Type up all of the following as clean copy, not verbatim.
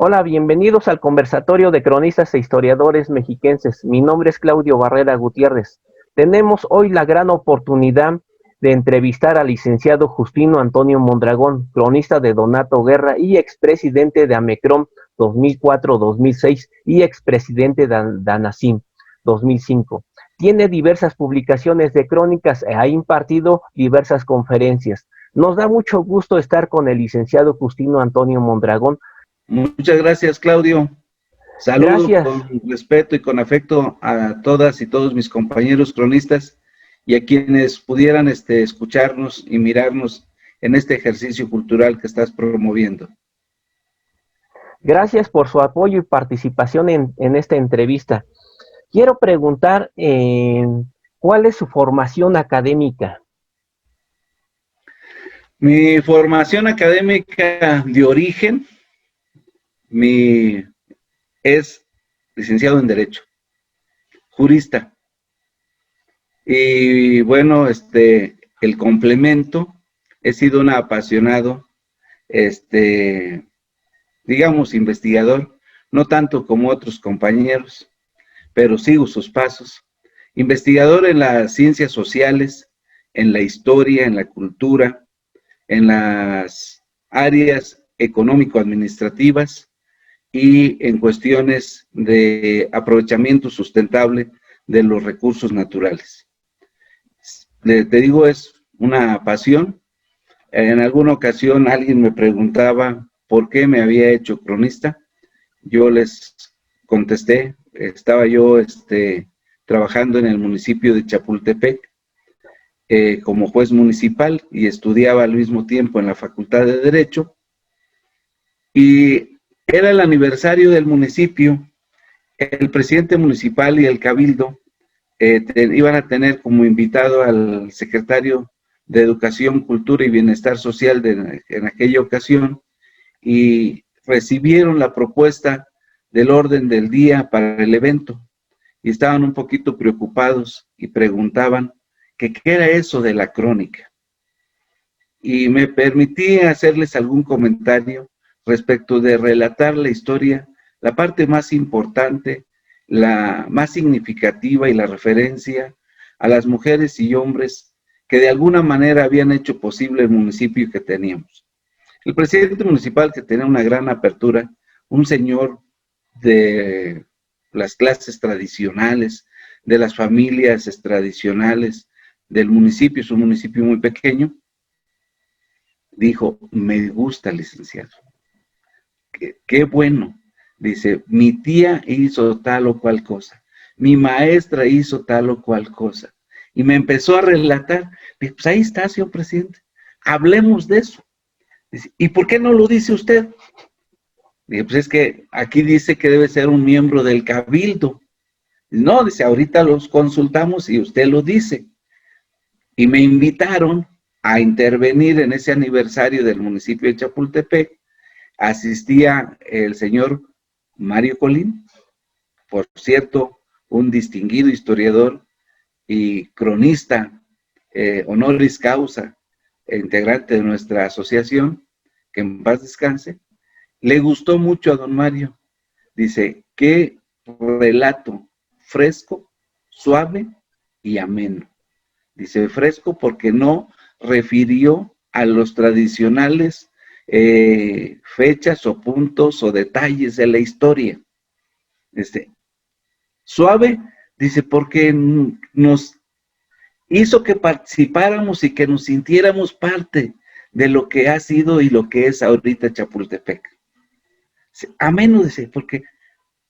Hola, bienvenidos al conversatorio de cronistas e historiadores mexiquenses. Mi nombre es Claudio Barrera Gutiérrez. Tenemos hoy la gran oportunidad de entrevistar al licenciado Justino Antonio Mondragón, cronista de Donato Guerra y expresidente de Amecrom 2004-2006 y expresidente de ANACIM 2005. Tiene diversas publicaciones de crónicas e ha impartido diversas conferencias. Nos da mucho gusto estar con el licenciado Justino Antonio Mondragón. Muchas gracias, Claudio. Saludo Gracias. con respeto y con afecto a todas y todos mis compañeros cronistas y a quienes pudieran escucharnos y mirarnos en este ejercicio cultural que estás promoviendo. Gracias por su apoyo y participación en esta entrevista. Quiero preguntar, ¿cuál es su formación académica? Mi formación académica de origen es licenciado en Derecho, jurista. Y bueno, el complemento, he sido un apasionado, digamos, investigador, no tanto como otros compañeros, pero sigo sus pasos. Investigador en las ciencias sociales, en la historia, en la cultura, en las áreas económico-administrativas y en cuestiones de aprovechamiento sustentable de los recursos naturales. Te digo, es una pasión. En alguna ocasión alguien me preguntaba por qué me había hecho cronista. Yo les contesté, estaba yo trabajando en el municipio de Chapultepec como juez municipal y estudiaba al mismo tiempo en la Facultad de Derecho, y era el aniversario del municipio. El presidente municipal y el cabildo iban a tener como invitado al secretario de Educación, Cultura y Bienestar Social en aquella ocasión, y recibieron la propuesta del orden del día para el evento y estaban un poquito preocupados y preguntaban que qué era eso de la crónica. Y me permití hacerles algún comentario respecto de relatar la historia, la parte más importante, la más significativa y la referencia a las mujeres y hombres que de alguna manera habían hecho posible el municipio que teníamos. El presidente municipal, que tenía una gran apertura, un señor de las clases tradicionales, de las familias tradicionales del municipio, es un municipio muy pequeño, dijo: me gusta, licenciado, qué bueno. Dice: mi tía hizo tal o cual cosa, mi maestra hizo tal o cual cosa, y me empezó a relatar. Dije: pues ahí está, señor presidente, hablemos de eso. Dice: ¿y por qué no lo dice usted? Dije: pues es que aquí dice que debe ser un miembro del cabildo. No, dice: ahorita los consultamos y usted lo dice. Y me invitaron a intervenir en ese aniversario del municipio de Chapultepec. Asistía el señor Mario Colín, por cierto, un distinguido historiador y cronista, honoris causa, integrante de nuestra asociación, que en paz descanse. Le gustó mucho a don Mario. Dice: qué relato fresco, suave y ameno. Dice fresco porque no refirió a los tradicionales fechas o puntos o detalles de la historia. Suave, dice, porque nos hizo que participáramos y que nos sintiéramos parte de lo que ha sido y lo que es ahorita Chapultepec. Ameno, dice, porque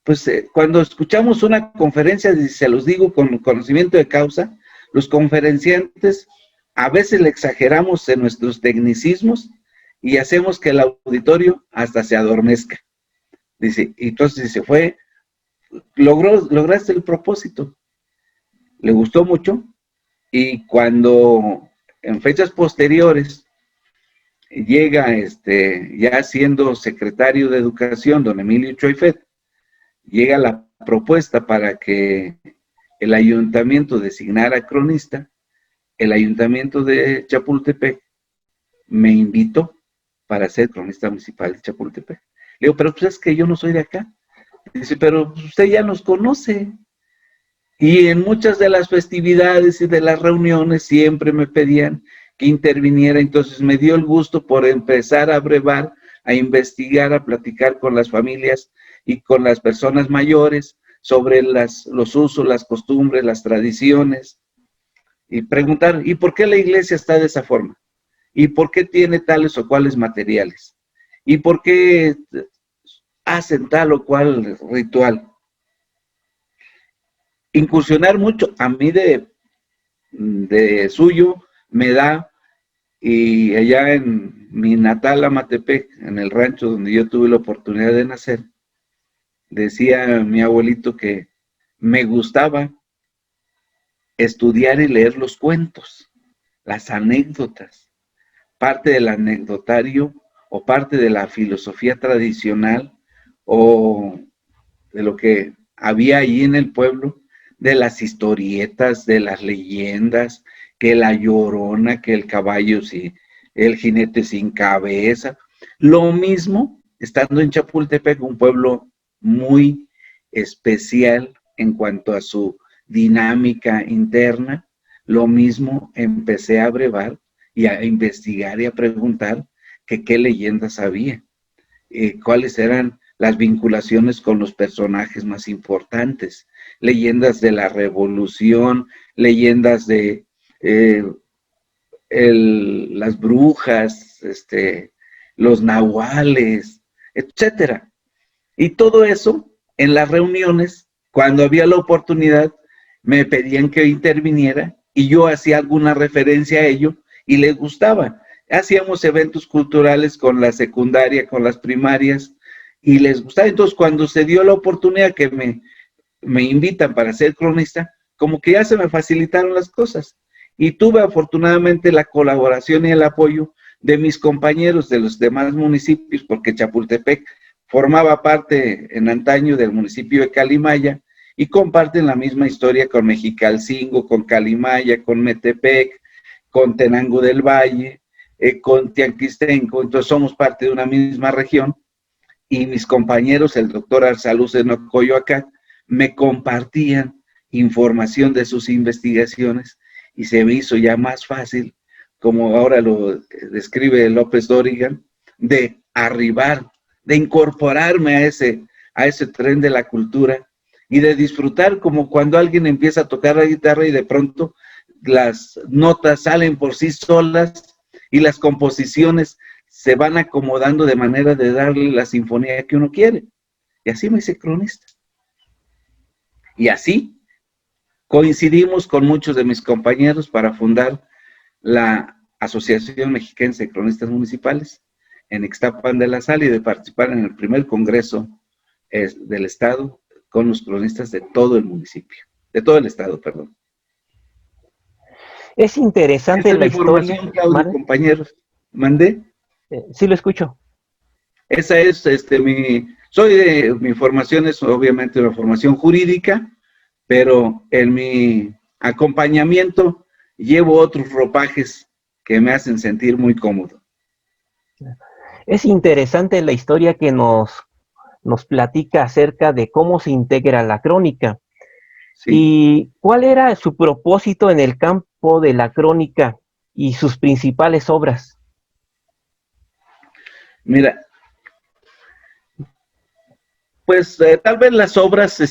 pues cuando escuchamos una conferencia, se los digo con conocimiento de causa, los conferenciantes a veces le exageramos en nuestros tecnicismos y hacemos que el auditorio hasta se adormezca. Dice, y entonces dice, lograste el propósito. Le gustó mucho, y cuando en fechas posteriores llega ya siendo secretario de Educación, don Emilio Choifet, llega la propuesta para que el ayuntamiento designara cronista. El ayuntamiento de Chapultepec me invitó para ser cronista municipal de Chapultepec. Le digo, pero pues es que yo no soy de acá. Dice, pero usted ya nos conoce. Y en muchas de las festividades y de las reuniones siempre me pedían que interviniera. Entonces me dio el gusto por empezar a brevar, a investigar, a platicar con las familias y con las personas mayores sobre los usos, las costumbres, las tradiciones, y preguntar, ¿y por qué la iglesia está de esa forma? ¿Y por qué tiene tales o cuales materiales? ¿Y por qué hacen tal o cual ritual? Incursionar mucho, a mí de suyo me da, y allá en mi natal Amatepec, en el rancho donde yo tuve la oportunidad de nacer, decía mi abuelito que me gustaba estudiar y leer los cuentos, las anécdotas, parte del anecdotario o parte de la filosofía tradicional o de lo que había allí en el pueblo, de las historietas, de las leyendas, que la Llorona, que el caballo, el jinete sin cabeza. Lo mismo estando en Chapultepec, un pueblo muy especial en cuanto a su dinámica interna. Lo mismo empecé a brevar y a investigar y a preguntar que qué leyendas había, cuáles eran las vinculaciones con los personajes más importantes, leyendas de la revolución, leyendas de las brujas, los nahuales, etcétera. Y todo eso en las reuniones, cuando había la oportunidad, me pedían que interviniera y yo hacía alguna referencia a ello y les gustaba. Hacíamos eventos culturales con la secundaria, con las primarias y les gustaba. Entonces, cuando se dio la oportunidad que me invitan para ser cronista, como que ya se me facilitaron las cosas. Y tuve afortunadamente la colaboración y el apoyo de mis compañeros de los demás municipios, porque Chapultepec formaba parte en antaño del municipio de Calimaya y comparten la misma historia con Mexicalcingo, con Calimaya, con Metepec, con Tenango del Valle, con Tianquistenco. Entonces somos parte de una misma región y mis compañeros, el doctor Arsaluz en Coyoacán, me compartían información de sus investigaciones y se me hizo ya más fácil, como ahora lo describe López Dóriga, de arribar, de incorporarme a ese tren de la cultura y de disfrutar como cuando alguien empieza a tocar la guitarra y de pronto las notas salen por sí solas y las composiciones se van acomodando de manera de darle la sinfonía que uno quiere. Y así me hice cronista. Y así coincidimos con muchos de mis compañeros para fundar la Asociación Mexiquense de Cronistas Municipales en Ixtapan de la Sal y de participar en el primer congreso del estado con los cronistas de todo el municipio, de todo el estado, perdón. Es interesante Esta es la mi historia. formación, Claudio, compañeros. ¿Mandé? Sí, lo escucho. Esa es mi formación es obviamente una formación jurídica, pero en mi acompañamiento llevo otros ropajes que me hacen sentir muy cómodo. Es interesante la historia que nos platica acerca de cómo se integra la crónica. Sí. ¿Y cuál era su propósito en el campo de la crónica y sus principales obras? Mira, pues tal vez las obras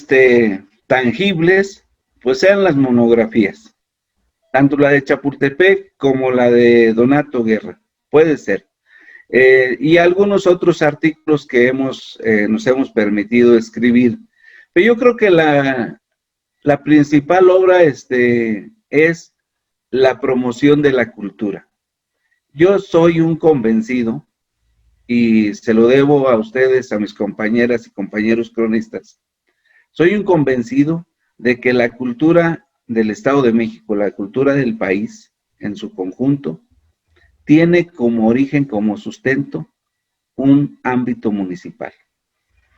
tangibles, pues sean las monografías, tanto la de Chapultepec como la de Donato Guerra, puede ser. Y algunos otros artículos que nos hemos permitido escribir. Pero yo creo que la principal obra es la promoción de la cultura. Yo soy un convencido, y se lo debo a ustedes, a mis compañeras y compañeros cronistas, soy un convencido de que la cultura del Estado de México, la cultura del país en su conjunto, tiene como origen, como sustento, un ámbito municipal.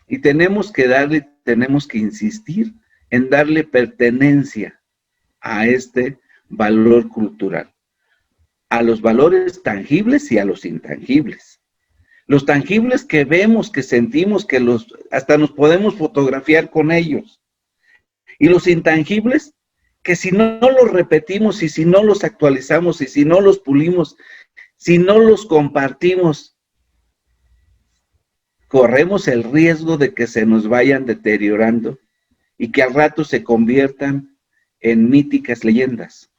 Y tenemos que insistir en darle pertenencia a este valor cultural, a los valores tangibles y a los intangibles. Los tangibles que vemos, que sentimos, que hasta nos podemos fotografiar con ellos. Y los intangibles, que si no los repetimos y si no los actualizamos y si no los pulimos, si no los compartimos, corremos el riesgo de que se nos vayan deteriorando y que al rato se conviertan en míticas leyendas.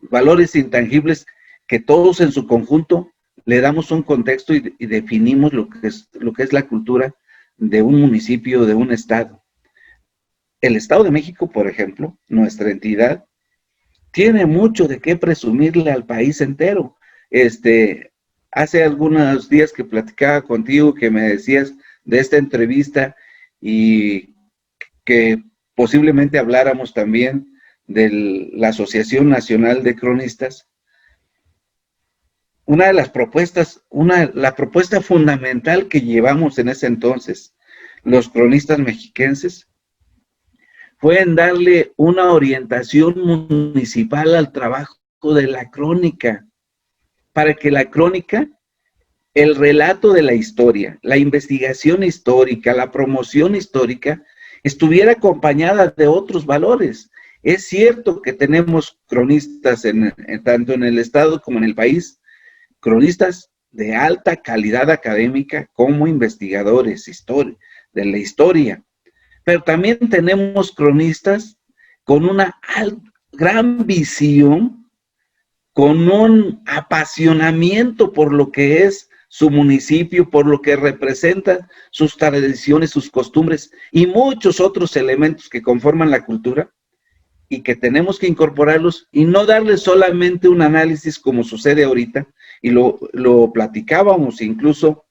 Valores intangibles que todos en su conjunto le damos un contexto y definimos lo que es la cultura de un municipio, de un estado. El Estado de México, por ejemplo, nuestra entidad, tiene mucho de qué presumirle al país entero. Hace algunos días que platicaba contigo, que me decías de esta entrevista y que posiblemente habláramos también de la Asociación Nacional de Cronistas. Una de las propuestas, la propuesta fundamental que llevamos en ese entonces, los cronistas mexiquenses, fue en darle una orientación municipal al trabajo de la crónica, para que la crónica, el relato de la historia, la investigación histórica, la promoción histórica, estuviera acompañada de otros valores. Es cierto que tenemos cronistas tanto en el estado como en el país, cronistas de alta calidad académica como investigadores de la historia. Pero también tenemos cronistas con una gran visión, con un apasionamiento por lo que es su municipio, por lo que representan sus tradiciones, sus costumbres y muchos otros elementos que conforman la cultura y que tenemos que incorporarlos y no darles solamente un análisis como sucede ahorita. Y lo platicábamos, incluso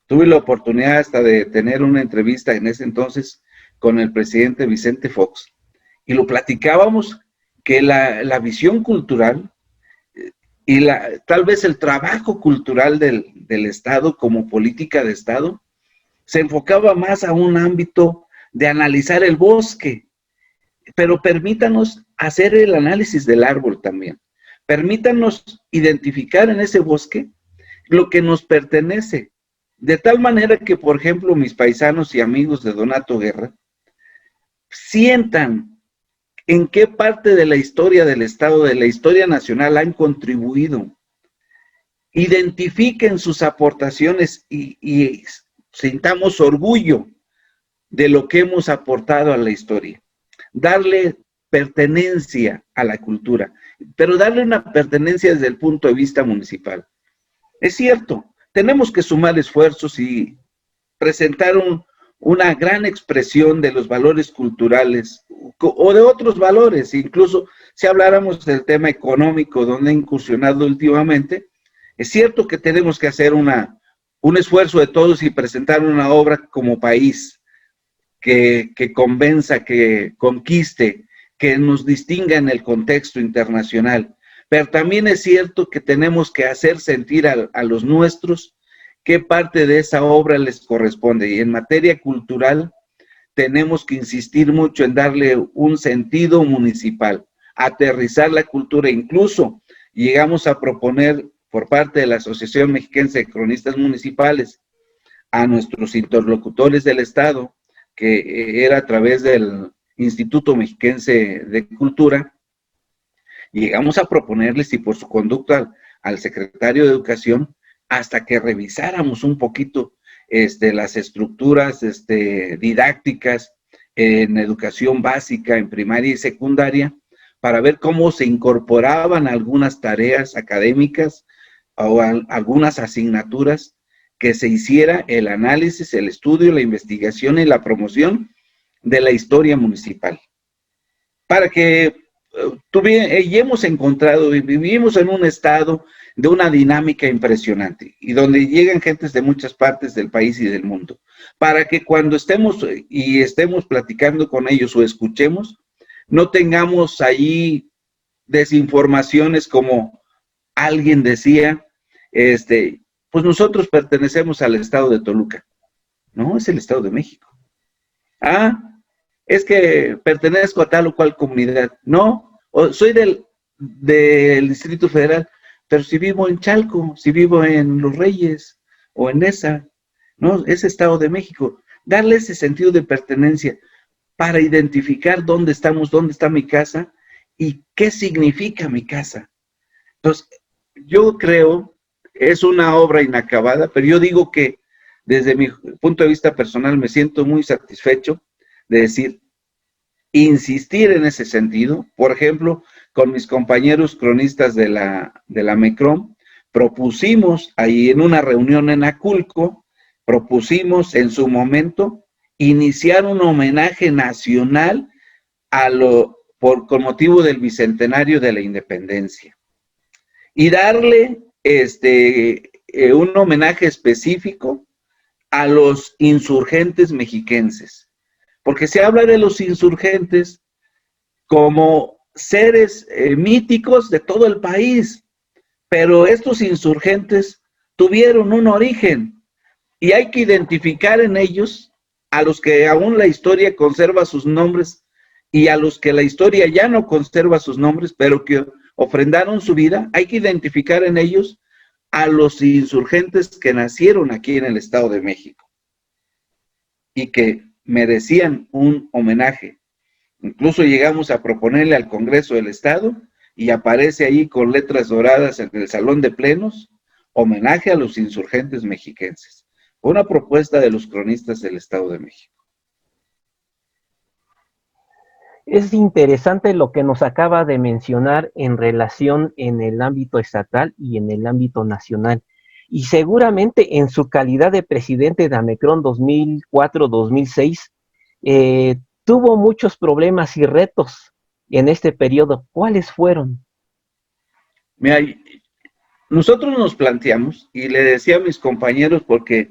tuve la oportunidad hasta de tener una entrevista en ese entonces con el presidente Vicente Fox, y lo platicábamos que la visión cultural y tal vez el trabajo cultural del Estado como política de Estado se enfocaba más a un ámbito de analizar el bosque, pero permítanos hacer el análisis del árbol también, permítanos identificar en ese bosque lo que nos pertenece, de tal manera que, por ejemplo, mis paisanos y amigos de Donato Guerra sientan en qué parte de la historia del Estado, de la historia nacional han contribuido, identifiquen sus aportaciones y sintamos orgullo de lo que hemos aportado a la historia. Darle pertenencia a la cultura, pero darle una pertenencia desde el punto de vista municipal. Es cierto, tenemos que sumar esfuerzos y presentar una gran expresión de los valores culturales o de otros valores, incluso si habláramos del tema económico donde ha incursionado últimamente, es cierto que tenemos que hacer un esfuerzo de todos y presentar una obra como país que convenza, que conquiste, que nos distinga en el contexto internacional, pero también es cierto que tenemos que hacer sentir a los nuestros qué parte de esa obra les corresponde. Y en materia cultural tenemos que insistir mucho en darle un sentido municipal, aterrizar la cultura. Incluso llegamos a proponer por parte de la Asociación Mexiquense de Cronistas Municipales a nuestros interlocutores del Estado, que era a través del Instituto Mexiquense de Cultura, llegamos a proponerles, y por su conducta al secretario de Educación, hasta que revisáramos un poquito las estructuras didácticas en educación básica, en primaria y secundaria, para ver cómo se incorporaban algunas tareas académicas o algunas asignaturas, que se hiciera el análisis, el estudio, la investigación y la promoción de la historia municipal. Para que y hemos encontrado, vivimos en un estado de una dinámica impresionante y donde llegan gentes de muchas partes del país y del mundo, para que cuando estemos platicando con ellos o escuchemos, no tengamos ahí desinformaciones como alguien decía, pues nosotros pertenecemos al estado de Toluca. No, es el Estado de México. Ah, es que pertenezco a tal o cual comunidad. No, soy del Distrito Federal, pero si vivo en Chalco, si vivo en Los Reyes, o en esa, ¿no? Ese Estado de México, darle ese sentido de pertenencia para identificar dónde estamos, dónde está mi casa y qué significa mi casa. Entonces, yo creo, es una obra inacabada, pero yo digo que desde mi punto de vista personal me siento muy satisfecho de decir, insistir en ese sentido. Por ejemplo, con mis compañeros cronistas de la MECROM, propusimos ahí en una reunión en Aculco, propusimos en su momento iniciar un homenaje nacional con motivo del bicentenario de la independencia y darle un homenaje específico a los insurgentes mexiquenses, porque se habla de los insurgentes como seres míticos de todo el país, pero estos insurgentes tuvieron un origen y hay que identificar en ellos a los que aún la historia conserva sus nombres y a los que la historia ya no conserva sus nombres, pero que ofrendaron su vida. Hay que identificar en ellos a los insurgentes que nacieron aquí en el Estado de México y que merecían un homenaje. Incluso llegamos a proponerle al Congreso del Estado y aparece ahí con letras doradas en el Salón de Plenos, homenaje a los insurgentes mexiquenses. Una propuesta de los cronistas del Estado de México. Es interesante lo que nos acaba de mencionar en relación en el ámbito estatal y en el ámbito nacional. Y seguramente en su calidad de presidente de AMECRON 2004-2006, tuvo muchos problemas y retos en este periodo. ¿Cuáles fueron? Mira, nosotros nos planteamos, y le decía a mis compañeros, porque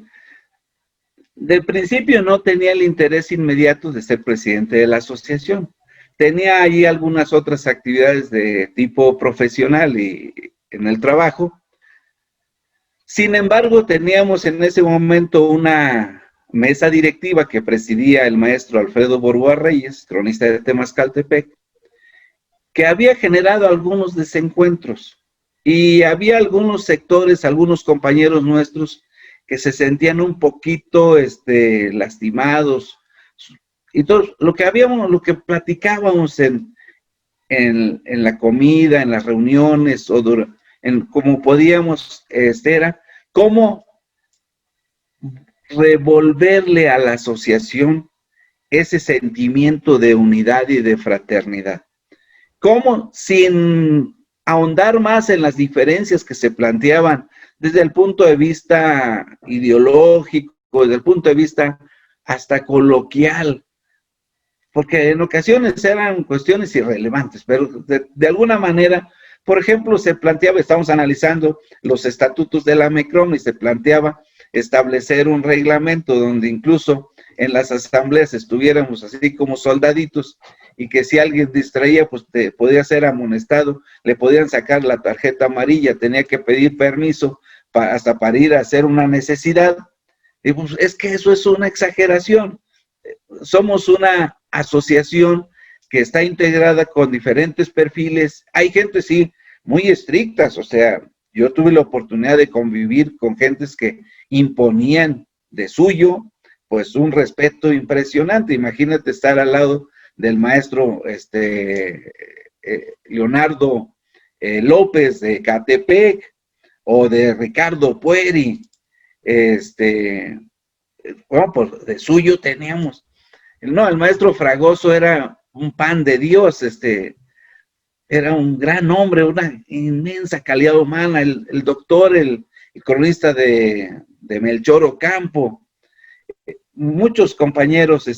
del principio no tenía el interés inmediato de ser presidente de la asociación. Tenía ahí algunas otras actividades de tipo profesional y en el trabajo. Sin embargo, teníamos en ese momento una mesa directiva que presidía el maestro Alfredo Borboa Reyes, cronista de Temascaltepec, que había generado algunos desencuentros y había algunos sectores, algunos compañeros nuestros que se sentían un poquito lastimados. Y todo lo que platicábamos en la comida, en las reuniones, en cómo podíamos, era cómo revolverle a la asociación ese sentimiento de unidad y de fraternidad. Cómo, sin ahondar más en las diferencias que se planteaban desde el punto de vista ideológico, desde el punto de vista hasta coloquial, porque en ocasiones eran cuestiones irrelevantes, pero de alguna manera, por ejemplo, se planteaba, estamos analizando los estatutos de la MECROM y se planteaba establecer un reglamento donde incluso en las asambleas estuviéramos así como soldaditos y que si alguien distraía, pues podía ser amonestado, le podían sacar la tarjeta amarilla, tenía que pedir permiso hasta para ir a hacer una necesidad. Y pues es que eso es una exageración. Somos una asociación que está integrada con diferentes perfiles. Hay gente, sí, muy estrictas, o sea, yo tuve la oportunidad de convivir con gentes que imponían de suyo, pues un respeto impresionante. Imagínate estar al lado del maestro Leonardo López de Catepec o de Ricardo Pueri, bueno, pues de suyo teníamos. No, el maestro Fragoso era un pan de Dios, era un gran hombre, una inmensa calidad humana, el doctor, el cronista de Melchor Ocampo, muchos compañeros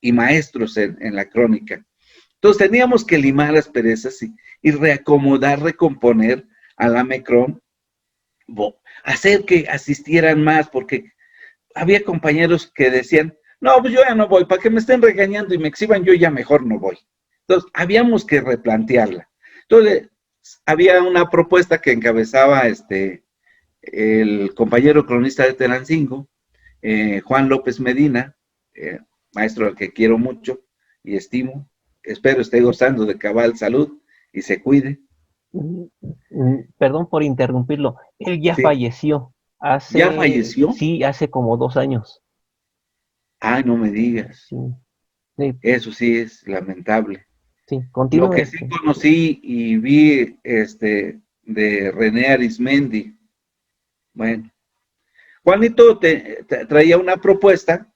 y maestros en la crónica. Entonces teníamos que limar las perezas y reacomodar, recomponer a la MECRON, hacer que asistieran más, porque había compañeros que decían, no, pues yo ya no voy, para que me estén regañando y me exhiban, yo ya mejor no voy. Entonces, habíamos que replantearla. Entonces, había una propuesta que encabezaba el compañero cronista de Tenancingo, Juan López Medina, maestro al que quiero mucho y estimo. Espero esté gozando de cabal salud y se cuide. Perdón por interrumpirlo, él ya Sí. falleció. ¿Ya falleció? Sí, hace como 2 años. Ay, no me digas. Sí, sí, Eso sí es lamentable. sí, Lo continúe. que sí conocí y vi de René Arismendi. Bueno, Juanito traía una propuesta.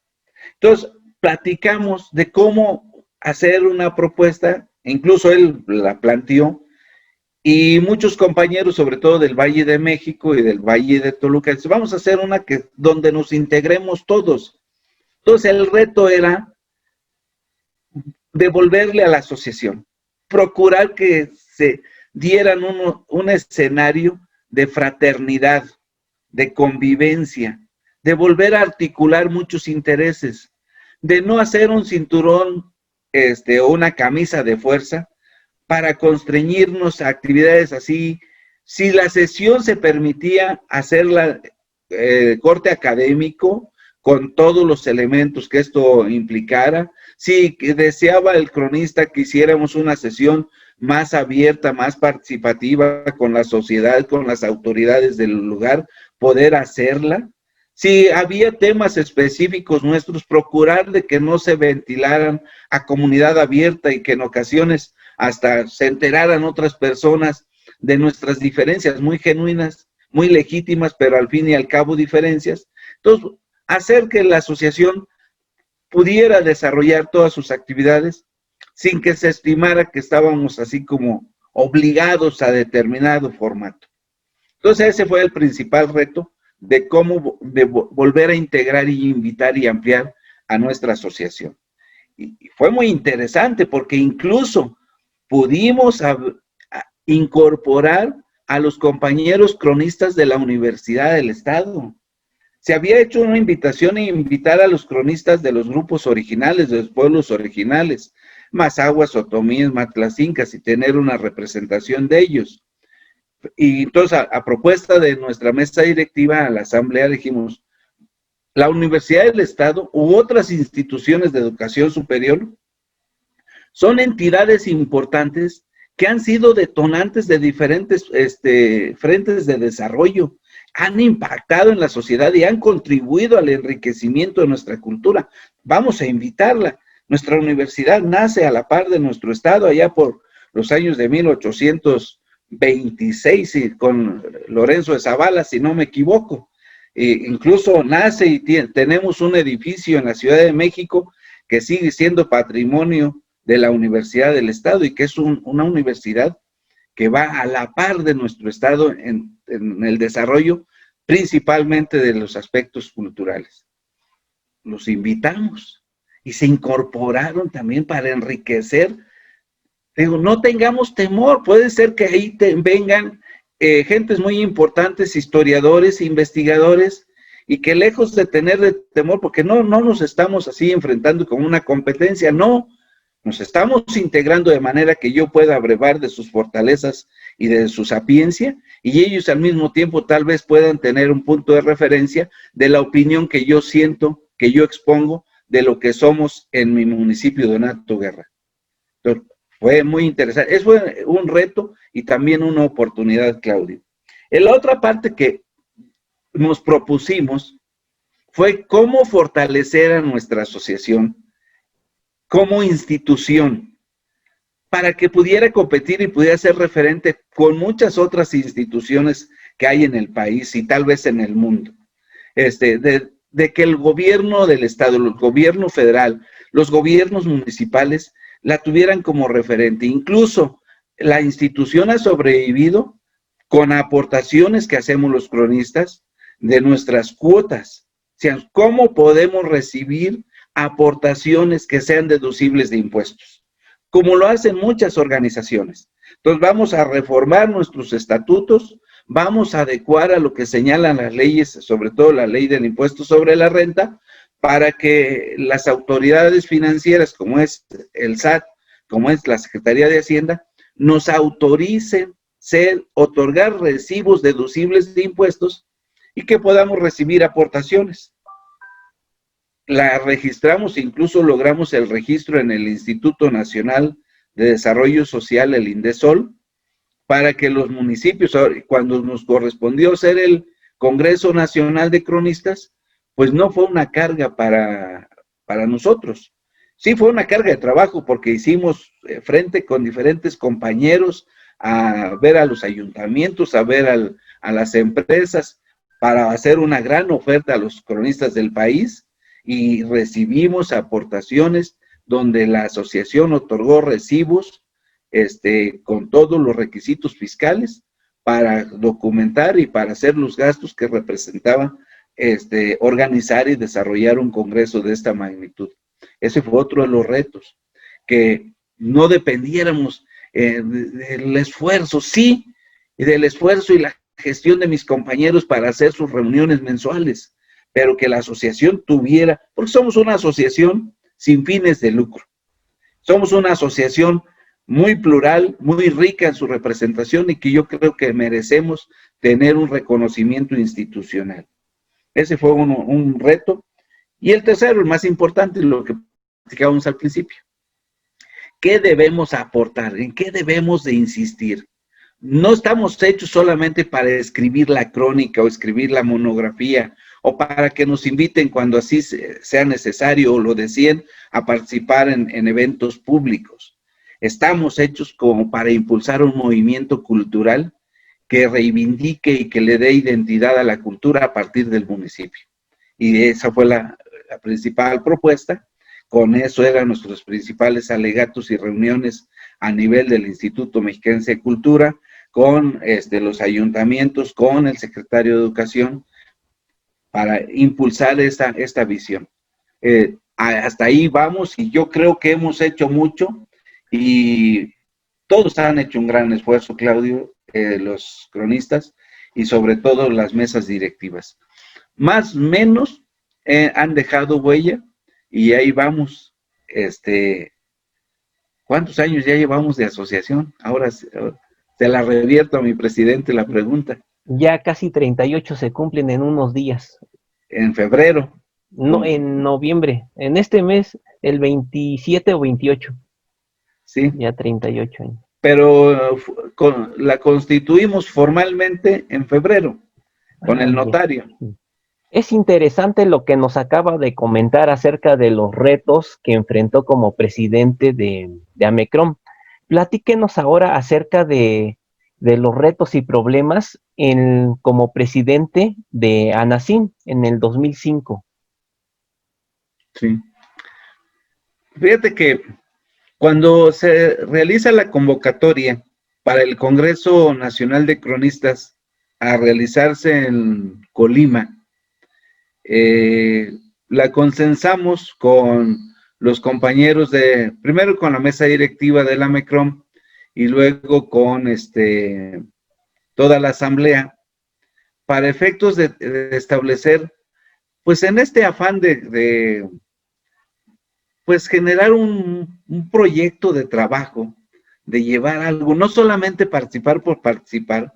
Entonces, platicamos de cómo hacer una propuesta, incluso él la planteó, y muchos compañeros, sobre todo del Valle de México y del Valle de Toluca, dicen, vamos a hacer una donde nos integremos todos. Entonces, el reto era devolverle a la asociación, procurar que se dieran un escenario de fraternidad, de convivencia, de volver a articular muchos intereses, de no hacer un cinturón o una camisa de fuerza para constreñirnos a actividades así. Si la sesión se permitía hacerla corte académico, con todos los elementos que esto implicara, si deseaba el cronista que hiciéramos una sesión más abierta, más participativa con la sociedad, con las autoridades del lugar, poder hacerla. Si había temas específicos nuestros, procurar de que no se ventilaran a comunidad abierta y que en ocasiones hasta se enteraran otras personas de nuestras diferencias muy genuinas, muy legítimas, pero al fin y al cabo diferencias. Entonces, hacer que la asociación pudiera desarrollar todas sus actividades sin que se estimara que estábamos así como obligados a determinado formato. Entonces ese fue el principal reto de cómo volver a integrar y invitar y ampliar a nuestra asociación. Y fue muy interesante porque incluso pudimos incorporar a los compañeros cronistas de la Universidad del Estado. Se había hecho una invitación e invitar a los cronistas de los grupos originales, de los pueblos originales, Mazahuas, Otomíes, Matlacincas, y tener una representación de ellos. Y entonces, a propuesta de nuestra mesa directiva, a la asamblea, dijimos, la Universidad del Estado u otras instituciones de educación superior son entidades importantes que han sido detonantes de diferentes frentes de desarrollo, han impactado en la sociedad y han contribuido al enriquecimiento de nuestra cultura. Vamos a invitarla. Nuestra universidad nace a la par de nuestro estado allá por los años de 1826 y con Lorenzo de Zavala, si no me equivoco. Incluso nace y tenemos un edificio en la Ciudad de México que sigue siendo patrimonio de la Universidad del Estado y que es una universidad que va a la par de nuestro estado en el desarrollo, principalmente de los aspectos culturales. Los invitamos y se incorporaron también para enriquecer. Digo, no tengamos temor, puede ser que ahí vengan gentes muy importantes, historiadores, investigadores, y que lejos de tener de temor, porque no nos estamos así enfrentando con una competencia, no, nos estamos integrando de manera que yo pueda brevar de sus fortalezas y de su sapiencia, y ellos al mismo tiempo tal vez puedan tener un punto de referencia de la opinión que yo siento, que yo expongo, de lo que somos en mi municipio de Donato Guerra. Entonces, fue muy interesante. Es un reto y también una oportunidad, Claudio. En la otra parte que nos propusimos fue cómo fortalecer a nuestra asociación como institución para que pudiera competir y pudiera ser referente con muchas otras instituciones que hay en el país y tal vez en el mundo. De que el gobierno del estado, el gobierno federal, los gobiernos municipales la tuvieran como referente. Incluso la institución ha sobrevivido con aportaciones que hacemos los cronistas de nuestras cuotas. O sea, ¿cómo podemos recibir aportaciones que sean deducibles de impuestos? Como lo hacen muchas organizaciones. Entonces vamos a reformar nuestros estatutos, vamos a adecuar a lo que señalan las leyes, sobre todo la ley del impuesto sobre la renta, para que las autoridades financieras, como es el SAT, como es la Secretaría de Hacienda, nos autoricen otorgar recibos deducibles de impuestos y que podamos recibir aportaciones. La registramos, incluso logramos el registro en el Instituto Nacional de Desarrollo Social, el INDESOL, para que los municipios, cuando nos correspondió ser el Congreso Nacional de Cronistas, pues no fue una carga para nosotros. Sí fue una carga de trabajo porque hicimos frente con diferentes compañeros a ver a los ayuntamientos, a ver a las empresas para hacer una gran oferta a los cronistas del país, y recibimos aportaciones donde la asociación otorgó recibos con todos los requisitos fiscales para documentar y para hacer los gastos que representaban organizar y desarrollar un congreso de esta magnitud. Ese fue otro de los retos, que no dependiéramos del esfuerzo, sí, y del esfuerzo y la gestión de mis compañeros para hacer sus reuniones mensuales, pero que la asociación tuviera, porque somos una asociación sin fines de lucro, somos una asociación muy plural, muy rica en su representación y que yo creo que merecemos tener un reconocimiento institucional. Ese fue un reto. Y el tercero, el más importante, lo que platicábamos al principio. ¿Qué debemos aportar? ¿En qué debemos de insistir? No estamos hechos solamente para escribir la crónica o escribir la monografía o para que nos inviten cuando así sea necesario o lo deseen a participar en eventos públicos. Estamos hechos como para impulsar un movimiento cultural que reivindique y que le dé identidad a la cultura a partir del municipio. Y esa fue la principal propuesta. Con eso eran nuestros principales alegatos y reuniones a nivel del Instituto Mexiquense de Cultura, con los ayuntamientos, con el secretario de Educación, para impulsar esta visión. Hasta ahí vamos, y yo creo que hemos hecho mucho, y todos han hecho un gran esfuerzo, Claudio, los cronistas, y sobre todo las mesas directivas. Más o menos han dejado huella, y ahí vamos. ¿Cuántos años ya llevamos de asociación? Ahora se la revierto a mi presidente la pregunta. Ya casi 38 se cumplen en unos días. En febrero. No, en noviembre. En este mes, el 27 o 28. Sí. Ya 38 años. Pero la constituimos formalmente en febrero, con el notario. Bien. Es interesante lo que nos acaba de comentar acerca de los retos que enfrentó como presidente de AMECROM. Platíquenos ahora acerca de los retos y problemas como presidente de ANACIM en el 2005. Sí. Fíjate que cuando se realiza la convocatoria para el Congreso Nacional de Cronistas a realizarse en Colima, la consensamos con los compañeros primero con la mesa directiva de la AMECROM y luego con toda la asamblea, para efectos de establecer, pues en este afán de pues generar un proyecto de trabajo, de llevar algo, no solamente participar por participar,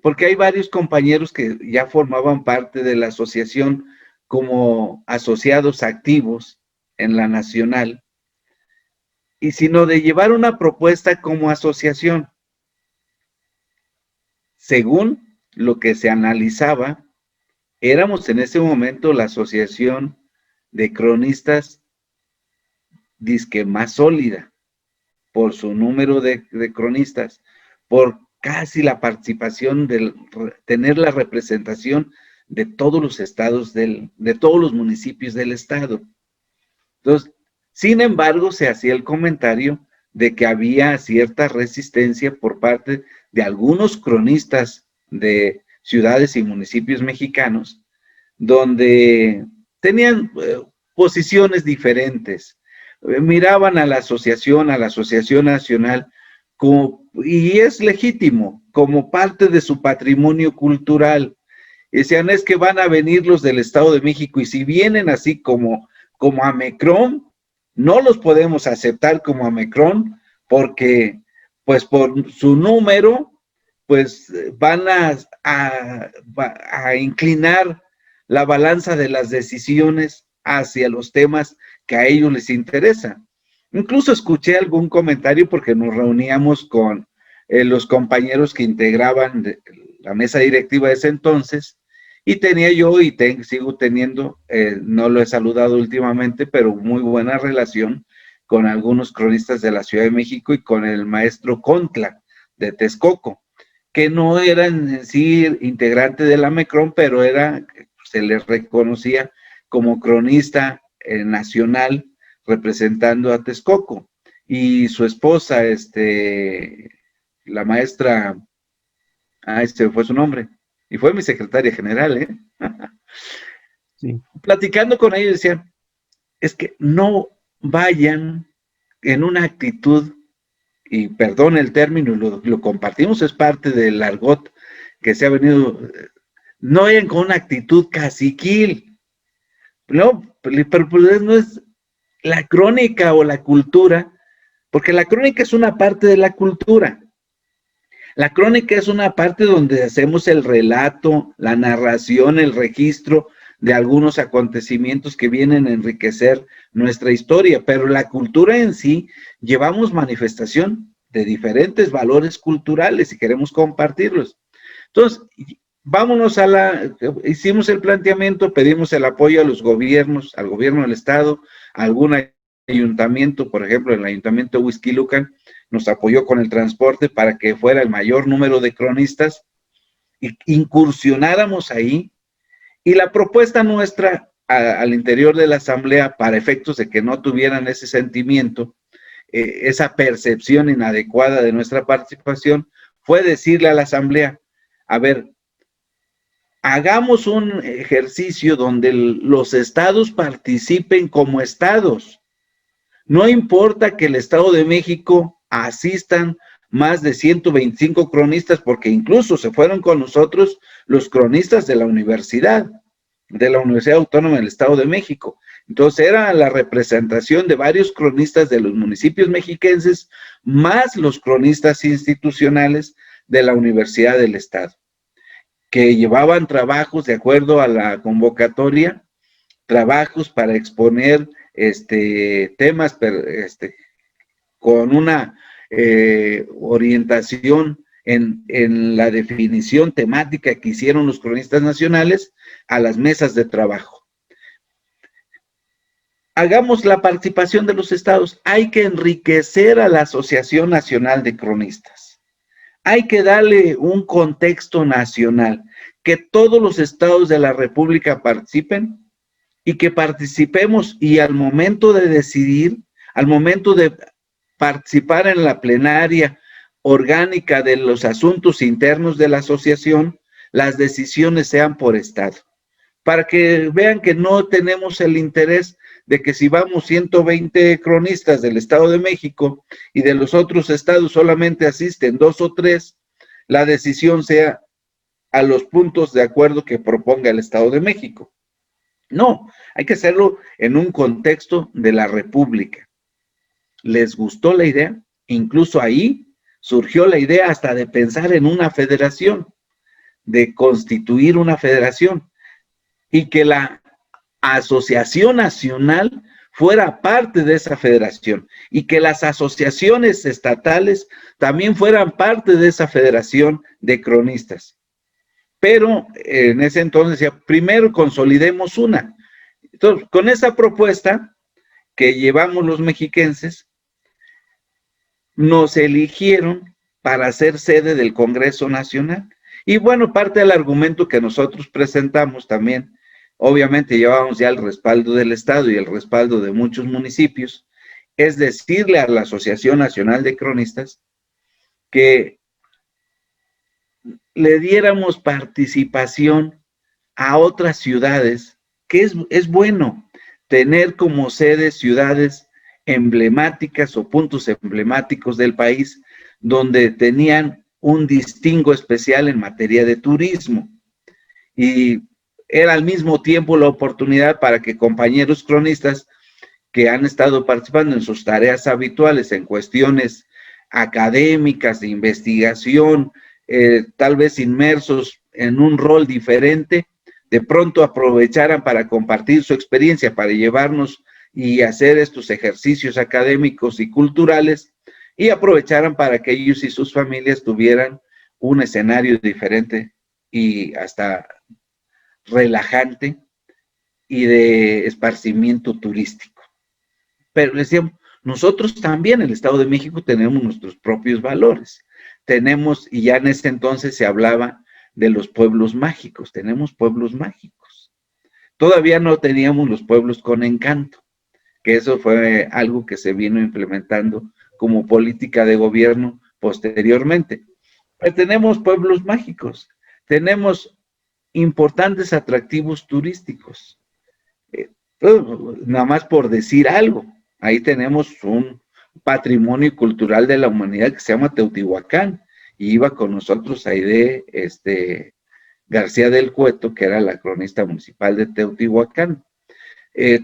porque hay varios compañeros que ya formaban parte de la asociación como asociados activos en la nacional, y sino de llevar una propuesta como asociación. Según lo que se analizaba, éramos en ese momento la asociación de cronistas disque más sólida, por su número de cronistas, por casi la participación, tener la representación de todos los estados, de todos los municipios del estado. Entonces, sin embargo, se hacía el comentario de que había cierta resistencia por parte de algunos cronistas de ciudades y municipios mexicanos, donde tenían posiciones diferentes, miraban a la asociación nacional, y es legítimo, como parte de su patrimonio cultural. Y decían, es que van a venir los del Estado de México, y si vienen así como AMECROM, no los podemos aceptar como AMECROM, porque pues por su número, pues van a inclinar la balanza de las decisiones hacia los temas que a ellos les interesa. Incluso escuché algún comentario porque nos reuníamos con los compañeros que integraban la mesa directiva de ese entonces, Y tenía yo y sigo teniendo, no lo he saludado últimamente, pero muy buena relación con algunos cronistas de la Ciudad de México y con el maestro Contla de Texcoco, que no eran en sí integrante de la MECRON, pero se les reconocía como cronista nacional representando a Texcoco. Y su esposa, la maestra, este fue su nombre, y fue mi secretaria general, ¿eh? Sí. Platicando con ellos decían, es que no vayan en una actitud, y perdón el término, lo compartimos, es parte del argot que se ha venido, no vayan con una actitud caciquil, no, pero pues no es la crónica o la cultura, porque la crónica es una parte de la cultura. La crónica es una parte donde hacemos el relato, la narración, el registro de algunos acontecimientos que vienen a enriquecer nuestra historia, pero la cultura en sí llevamos manifestación de diferentes valores culturales y queremos compartirlos. Entonces, vámonos hicimos el planteamiento, pedimos el apoyo a los gobiernos, al gobierno del estado, a algún ayuntamiento, por ejemplo, el ayuntamiento de Huixquilucan, nos apoyó con el transporte para que fuera el mayor número de cronistas y incursionáramos ahí. Y la propuesta nuestra al interior de la asamblea, para efectos de que no tuvieran ese sentimiento, esa percepción inadecuada de nuestra participación, fue decirle a la asamblea, a ver, hagamos un ejercicio donde los estados participen como estados. No importa que el Estado de México asistan más de 125 cronistas, porque incluso se fueron con nosotros los cronistas de la Universidad Autónoma del Estado de México. Entonces era la representación de varios cronistas de los municipios mexiquenses, más los cronistas institucionales de la Universidad del Estado, que llevaban trabajos de acuerdo a la convocatoria, trabajos para exponer temas con una orientación en la definición temática que hicieron los cronistas nacionales a las mesas de trabajo. Hagamos la participación de los estados. Hay que enriquecer a la Asociación Nacional de Cronistas. Hay que darle un contexto nacional, que todos los estados de la República participen y que participemos, y al momento de decidir, al momento de participar en la plenaria orgánica de los asuntos internos de la asociación, las decisiones sean por estado, para que vean que no tenemos el interés de que si vamos 120 cronistas del Estado de México y de los otros estados solamente asisten 2 o 3, la decisión sea a los puntos de acuerdo que proponga el Estado de México. No, hay que hacerlo en un contexto de la República. ¿Les gustó la idea? Incluso ahí surgió la idea hasta de pensar en una federación, de constituir una federación, y que la Asociación Nacional fuera parte de esa federación, y que las asociaciones estatales también fueran parte de esa federación de cronistas. Pero en ese entonces decía, primero consolidemos una. Entonces, con esa propuesta que llevamos los mexiquenses, nos eligieron para ser sede del Congreso Nacional. Y bueno, parte del argumento que nosotros presentamos también, obviamente llevábamos ya el respaldo del Estado y el respaldo de muchos municipios, es decirle a la Asociación Nacional de Cronistas que le diéramos participación a otras ciudades, que es bueno tener como sede ciudades emblemáticas o puntos emblemáticos del país donde tenían un distingo especial en materia de turismo. Y era al mismo tiempo la oportunidad para que compañeros cronistas que han estado participando en sus tareas habituales en cuestiones académicas, de investigación, tal vez inmersos en un rol diferente, de pronto aprovecharan para compartir su experiencia, para llevarnos y hacer estos ejercicios académicos y culturales, y aprovecharan para que ellos y sus familias tuvieran un escenario diferente y hasta relajante y de esparcimiento turístico. Pero decíamos, nosotros también, el Estado de México, tenemos nuestros propios valores. Tenemos, y ya en ese entonces se hablaba de los pueblos mágicos, tenemos pueblos mágicos. Todavía no teníamos los pueblos con encanto, que eso fue algo que se vino implementando como política de gobierno posteriormente. Pero tenemos pueblos mágicos, tenemos importantes atractivos turísticos. Nada más por decir algo, ahí tenemos un patrimonio cultural de la humanidad que se llama Teotihuacán, y iba con nosotros Aide García del Cueto, que era la cronista municipal de Teotihuacán.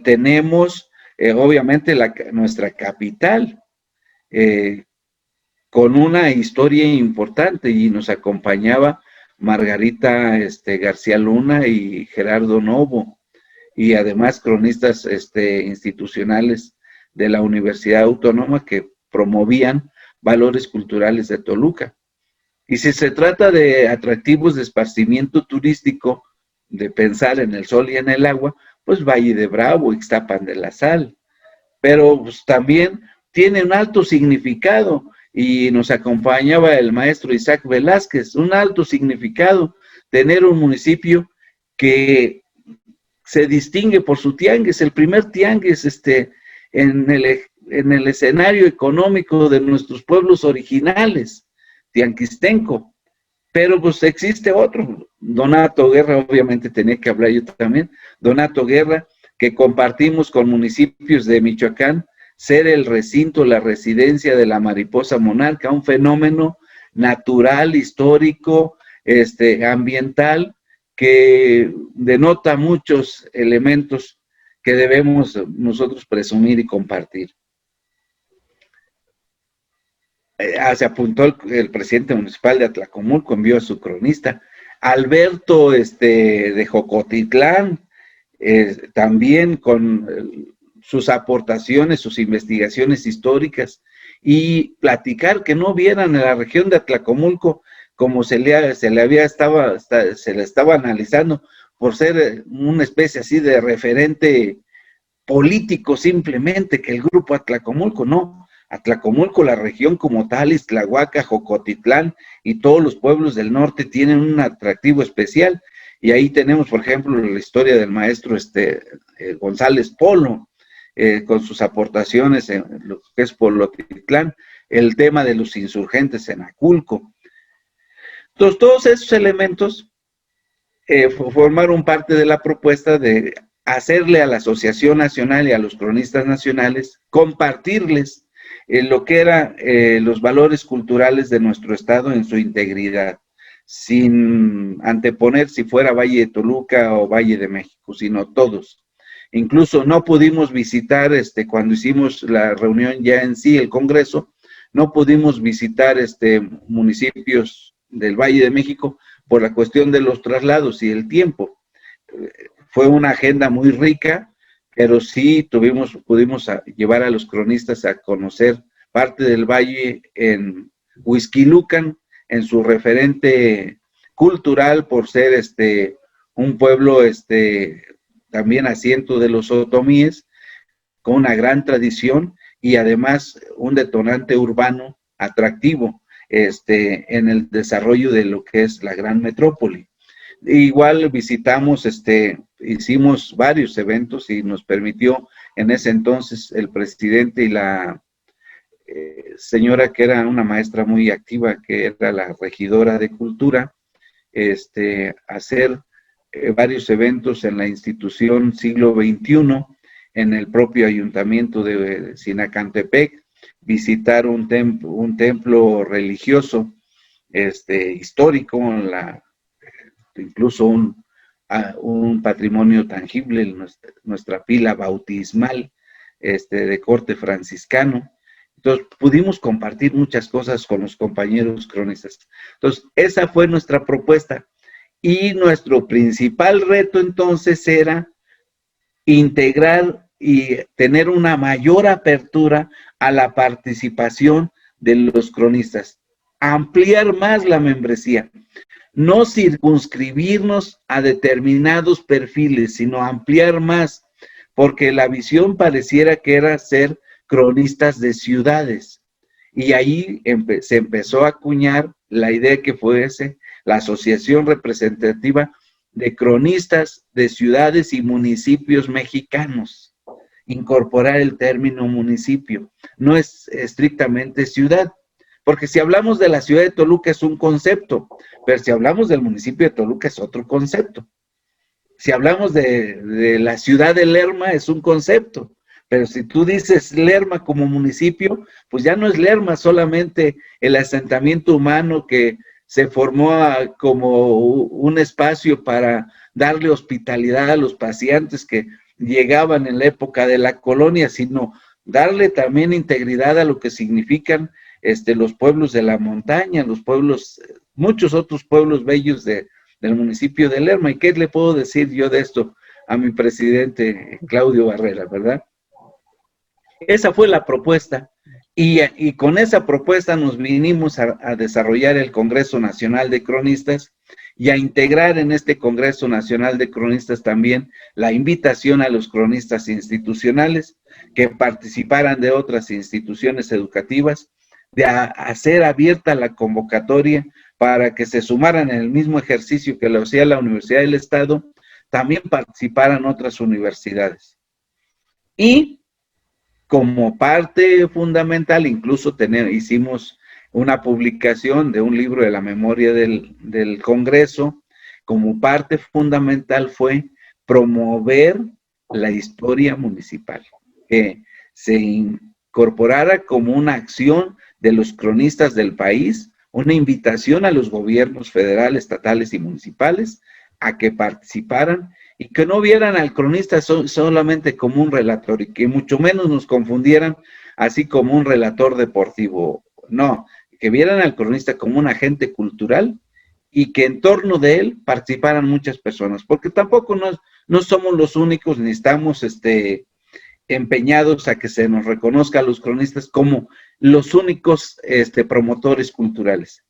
Tenemos, obviamente, nuestra capital, con una historia importante, y nos acompañaba Margarita García Luna y Gerardo Novo, y además cronistas institucionales de la Universidad Autónoma que promovían valores culturales de Toluca. Y si se trata de atractivos de esparcimiento turístico, de pensar en el sol y en el agua, pues Valle de Bravo, Ixtapan de la Sal, pero pues, también tiene un alto significado, y nos acompañaba el maestro Isaac Velázquez, un alto significado, tener un municipio que se distingue por su tianguis, el primer tianguis en el escenario económico de nuestros pueblos originales, Tianquistenco. Pero pues existe otro, Donato Guerra, obviamente tenía que hablar yo también, Donato Guerra, que compartimos con municipios de Michoacán, ser el recinto, la residencia de la mariposa monarca, un fenómeno natural, histórico, ambiental, que denota muchos elementos que debemos nosotros presumir y compartir. Se apuntó el presidente municipal de Atlacomulco, envió a su cronista. Alberto de Jocotitlán, también con sus aportaciones, sus investigaciones históricas, y platicar que no vieran en la región de Atlacomulco como se le estaba analizando por ser una especie así de referente político simplemente, que el grupo Atlacomulco, no. Atlacomulco, la región como tal, Ixtlahuaca, Jocotitlán y todos los pueblos del norte tienen un atractivo especial, y ahí tenemos, por ejemplo, la historia del maestro González Polo, con sus aportaciones en lo que es Polotitlán, el tema de los insurgentes en Aculco. Entonces, todos esos elementos formaron parte de la propuesta de hacerle a la Asociación Nacional y a los cronistas nacionales, compartirles lo que eran los valores culturales de nuestro estado en su integridad, sin anteponer si fuera Valle de Toluca o Valle de México, sino todos. Incluso no pudimos visitar, cuando hicimos la reunión ya en sí, el Congreso, no pudimos visitar municipios del Valle de México por la cuestión de los traslados y el tiempo. Fue una agenda muy rica, pero sí pudimos llevar a los cronistas a conocer parte del valle en Huixquilucan, en su referente cultural, por ser un pueblo también asiento de los otomíes, con una gran tradición y además un detonante urbano atractivo en el desarrollo de lo que es la gran metrópoli. Igual visitamos, hicimos varios eventos, y nos permitió en ese entonces el presidente y la señora que era una maestra muy activa, que era la regidora de cultura, hacer varios eventos en la institución Siglo XXI, en el propio ayuntamiento de Sinacantepec, visitar un templo religioso histórico, incluso un patrimonio tangible, nuestra pila bautismal de corte franciscano. Entonces, pudimos compartir muchas cosas con los compañeros cronistas. Entonces, esa fue nuestra propuesta. Y nuestro principal reto, entonces, era integrar y tener una mayor apertura a la participación de los cronistas. Ampliar más la membresía. no circunscribirnos a determinados perfiles, sino ampliar más, porque la visión pareciera que era ser cronistas de ciudades. Y ahí se empezó a acuñar la idea que fuese la Asociación Representativa de Cronistas de Ciudades y Municipios Mexicanos. Incorporar el término municipio, no es estrictamente ciudad, porque si hablamos de la ciudad de Toluca es un concepto, pero si hablamos del municipio de Toluca es otro concepto. Si hablamos de la ciudad de Lerma es un concepto, pero si tú dices Lerma como municipio, pues ya no es Lerma solamente el asentamiento humano que se formó como un espacio para darle hospitalidad a los paseantes que llegaban en la época de la colonia, sino darle también integridad a lo que significan los pueblos de la montaña, los pueblos, muchos otros pueblos bellos del municipio de Lerma. ¿Y qué le puedo decir yo de esto a mi presidente Claudio Barrera, verdad? Esa fue la propuesta, y con esa propuesta nos vinimos a desarrollar el Congreso Nacional de Cronistas y a integrar en este Congreso Nacional de Cronistas también la invitación a los cronistas institucionales que participaran de otras instituciones educativas, de hacer abierta la convocatoria para que se sumaran en el mismo ejercicio que lo hacía la Universidad del Estado, también participaran otras universidades. Y como parte fundamental, incluso hicimos una publicación de un libro de la memoria del Congreso. Como parte fundamental fue promover la historia municipal, que se incorporara como una acción de los cronistas del país, una invitación a los gobiernos federales, estatales y municipales a que participaran y que no vieran al cronista solamente como un relator, y que mucho menos nos confundieran así como un relator deportivo. No, que vieran al cronista como un agente cultural y que en torno de él participaran muchas personas, porque tampoco no somos los únicos, ni estamos empeñados a que se nos reconozca a los cronistas como los únicos promotores culturales.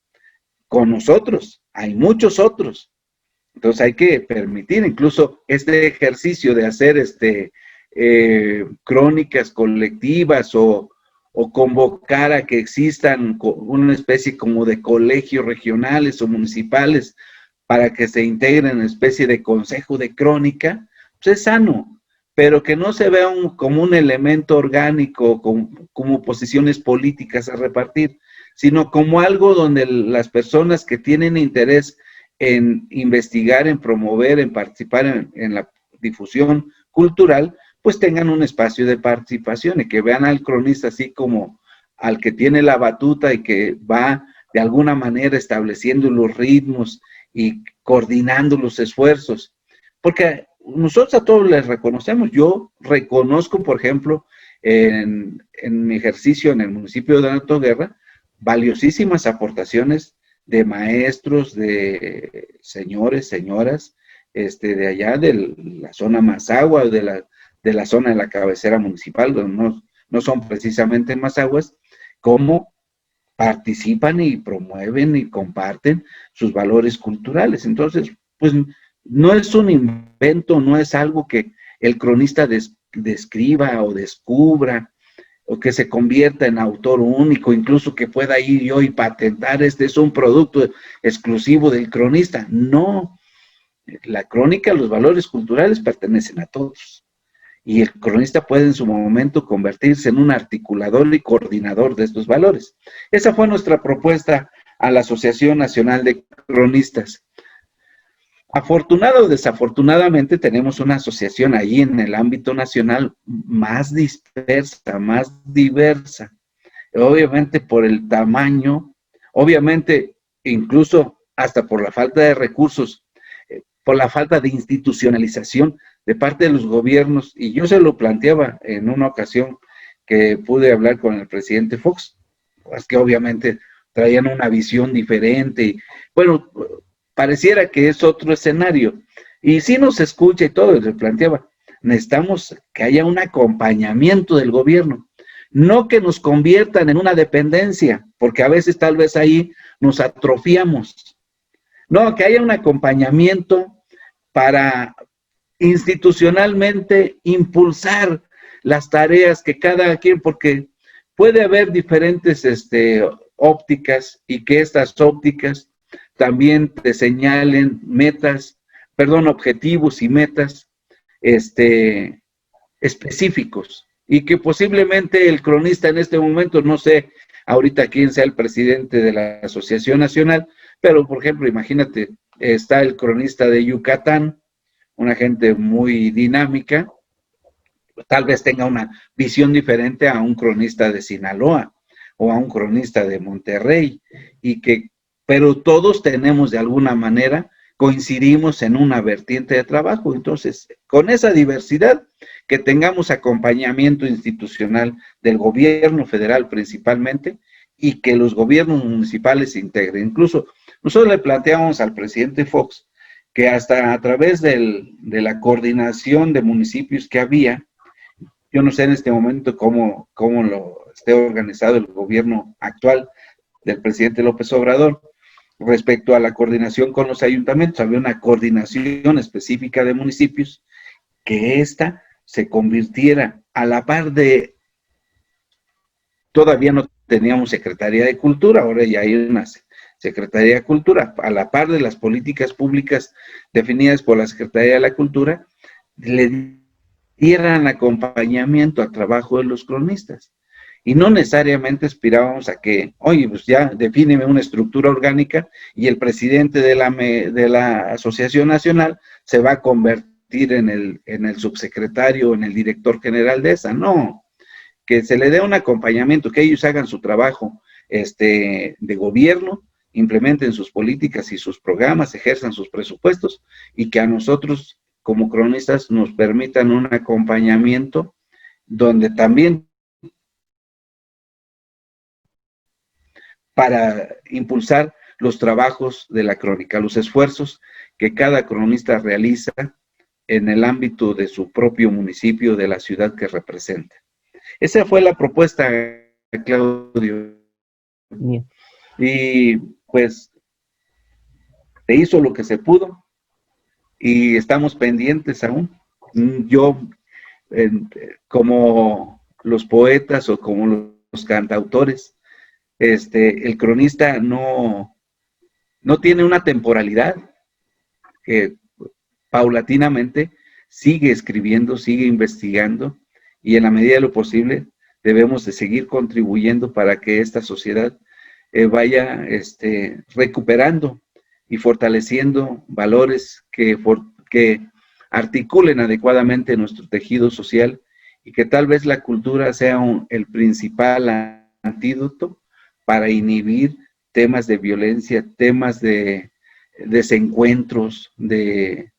Con nosotros hay muchos otros. Entonces hay que permitir incluso este ejercicio de hacer crónicas colectivas o convocar a que existan una especie como de colegios regionales o municipales para que se integren en una especie de consejo de crónica, pues es sano, pero que no se vea como un elemento orgánico, como posiciones políticas a repartir, sino como algo donde las personas que tienen interés en investigar, en promover, en participar en la difusión cultural, pues tengan un espacio de participación y que vean al cronista así como al que tiene la batuta y que va de alguna manera estableciendo los ritmos y coordinando los esfuerzos. Porque nosotros a todos les reconocemos. Yo reconozco, por ejemplo, en mi ejercicio en el municipio de Alto Guerra, valiosísimas aportaciones de maestros, de señores, señoras, de allá de la zona Mazahua, de la zona de la cabecera municipal, donde no son precisamente Mazahuas, cómo participan y promueven y comparten sus valores culturales. Entonces, pues no es un invento, no es algo que el cronista describa o descubra, o que se convierta en autor único, incluso que pueda ir yo y patentar, este es un producto exclusivo del cronista. No, la crónica, los valores culturales pertenecen a todos. Y el cronista puede en su momento convertirse en un articulador y coordinador de estos valores. Esa fue nuestra propuesta a la Asociación Nacional de Cronistas. Afortunado o desafortunadamente tenemos una asociación allí en el ámbito nacional más dispersa, más diversa. Obviamente por el tamaño, obviamente incluso hasta por la falta de recursos, por la falta de institucionalización de parte de los gobiernos, y yo se lo planteaba en una ocasión que pude hablar con el presidente Fox, pues que obviamente traían una visión diferente, y bueno, pareciera que es otro escenario, y sí nos escucha y todo, y le planteaba, necesitamos que haya un acompañamiento del gobierno, no que nos conviertan en una dependencia, porque a veces tal vez ahí nos atrofiamos. No, que haya un acompañamiento para institucionalmente impulsar las tareas que cada quien, porque puede haber diferentes ópticas y que estas ópticas también te señalen objetivos y metas específicos y que posiblemente el cronista en este momento, no sé ahorita quién sea el presidente de la Asociación Nacional, pero por ejemplo, imagínate, está el cronista de Yucatán, una gente muy dinámica, tal vez tenga una visión diferente a un cronista de Sinaloa o a un cronista de Monterrey, pero todos tenemos de alguna manera, coincidimos en una vertiente de trabajo. Entonces, con esa diversidad, que tengamos acompañamiento institucional del gobierno federal principalmente y que los gobiernos municipales se integren. Incluso nosotros le planteamos al presidente Fox que hasta a través de la coordinación de municipios que había, yo no sé en este momento cómo lo esté organizado el gobierno actual del presidente López Obrador, respecto a la coordinación con los ayuntamientos, había una coordinación específica de municipios, que ésta se convirtiera a la par de, todavía no teníamos Secretaría de Cultura, ahora ya hay una Secretaría de Cultura, a la par de las políticas públicas definidas por la Secretaría de la Cultura, le dieran acompañamiento al trabajo de los cronistas. Y no necesariamente aspirábamos a que, oye, pues ya defíneme una estructura orgánica y el presidente de la Asociación Nacional se va a convertir en el subsecretario, en el director general de esa. No, que se le dé un acompañamiento, que ellos hagan su trabajo de gobierno, implementen sus políticas y sus programas, ejerzan sus presupuestos y que a nosotros como cronistas nos permitan un acompañamiento donde también para impulsar los trabajos de la crónica, los esfuerzos que cada cronista realiza en el ámbito de su propio municipio, de la ciudad que representa. Esa fue la propuesta, Claudio. Bien. Y pues se hizo lo que se pudo y estamos pendientes aún. Yo, como los poetas o como los cantautores, el cronista no tiene una temporalidad, que paulatinamente sigue escribiendo, sigue investigando y en la medida de lo posible debemos de seguir contribuyendo para que esta sociedad vaya recuperando y fortaleciendo valores que articulen adecuadamente nuestro tejido social y que tal vez la cultura sea el principal antídoto para inhibir temas de violencia, temas de desencuentros, de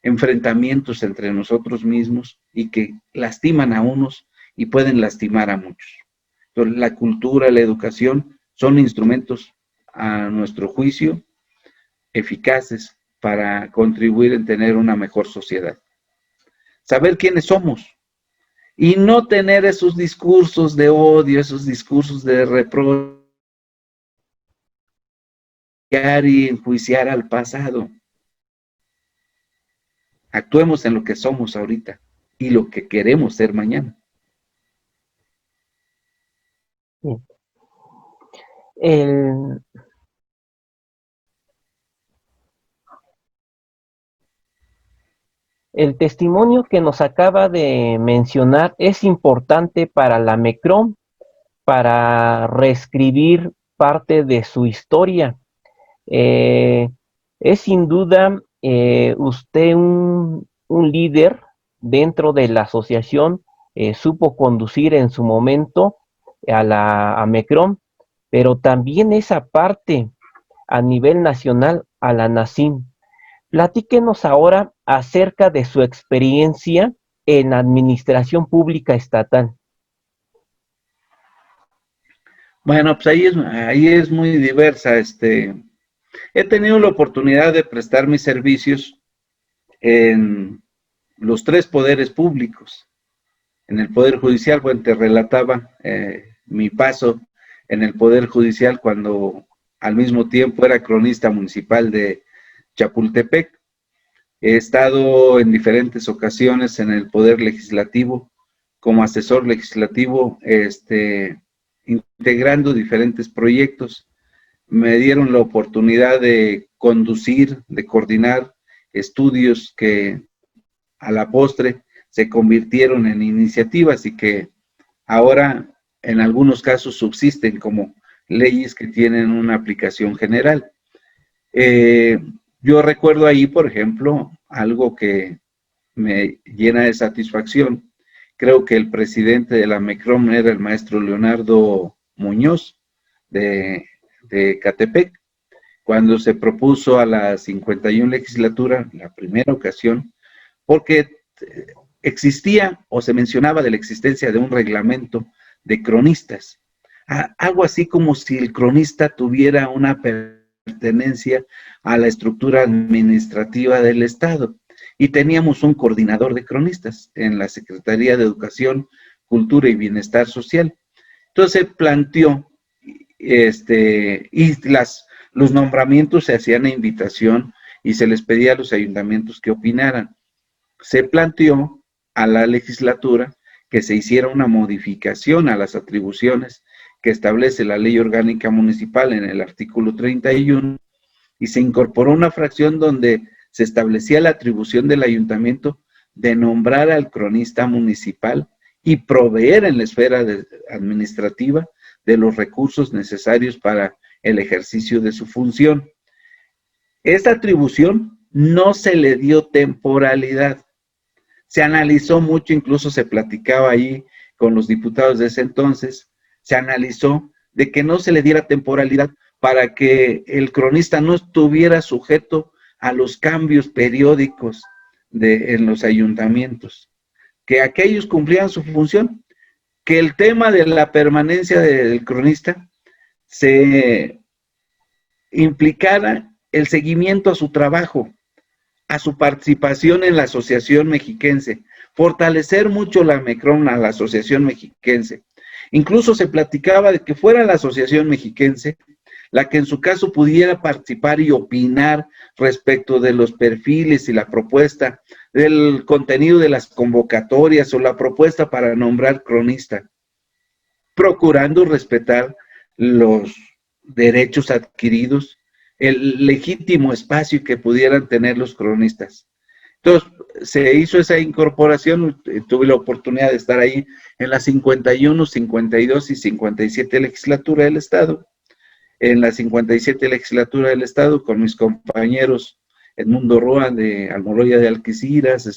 enfrentamientos entre nosotros mismos y que lastiman a unos y pueden lastimar a muchos. Entonces, la cultura, la educación son instrumentos, a nuestro juicio, eficaces para contribuir en tener una mejor sociedad. Saber quiénes somos y no tener esos discursos de odio, esos discursos de reproche y enjuiciar al pasado. Actuemos en lo que somos ahorita y lo que queremos ser mañana. El testimonio que nos acaba de mencionar es importante para la MECROM, para reescribir parte de su historia. Es sin duda usted un líder dentro de la asociación, supo conducir en su momento a MECROM, pero también esa parte a nivel nacional a la NACIM. Platíquenos ahora acerca de su experiencia en la administración pública estatal. Bueno, pues ahí es muy diversa. He tenido la oportunidad de prestar mis servicios en los tres poderes públicos. En el Poder Judicial, bueno, te relataba mi paso en el Poder Judicial cuando al mismo tiempo era cronista municipal de Chapultepec. He estado en diferentes ocasiones en el Poder Legislativo como asesor legislativo, integrando diferentes proyectos. Me dieron la oportunidad de conducir, de coordinar estudios que a la postre se convirtieron en iniciativas y que ahora en algunos casos subsisten como leyes que tienen una aplicación general. Yo recuerdo ahí, por ejemplo, algo que me llena de satisfacción. Creo que el presidente de la MECROM era el maestro Leonardo Muñoz de Catepec, cuando se propuso a la 51 legislatura, la primera ocasión, porque existía o se mencionaba de la existencia de un reglamento de cronistas. Algo así como si el cronista tuviera una pertenencia a la estructura administrativa del Estado. Y teníamos un coordinador de cronistas en la Secretaría de Educación, Cultura y Bienestar Social. Entonces se planteó, y los nombramientos se hacían a invitación y se les pedía a los ayuntamientos que opinaran. Se planteó a la legislatura que se hiciera una modificación a las atribuciones que establece la Ley Orgánica Municipal en el artículo 31 y se incorporó una fracción donde se establecía la atribución del ayuntamiento de nombrar al cronista municipal y proveer en la esfera administrativa de los recursos necesarios para el ejercicio de su función. Esta atribución no se le dio temporalidad. Se analizó mucho, incluso se platicaba ahí con los diputados de ese entonces, se analizó de que no se le diera temporalidad para que el cronista no estuviera sujeto a los cambios periódicos en los ayuntamientos, que aquellos cumplían su función, que el tema de la permanencia del cronista se implicara el seguimiento a su trabajo, a su participación en la Asociación Mexiquense, fortalecer mucho la MECROM, a la Asociación Mexiquense. Incluso se platicaba de que fuera la Asociación Mexiquense la que en su caso pudiera participar y opinar respecto de los perfiles y la propuesta, del contenido de las convocatorias o la propuesta para nombrar cronista, procurando respetar los derechos adquiridos, el legítimo espacio que pudieran tener los cronistas. Entonces, se hizo esa incorporación, tuve la oportunidad de estar ahí en la 51, 52 y 57 legislatura del Estado. En la 57 legislatura del Estado, con mis compañeros Edmundo Roa de Almoloya de Alquiciras,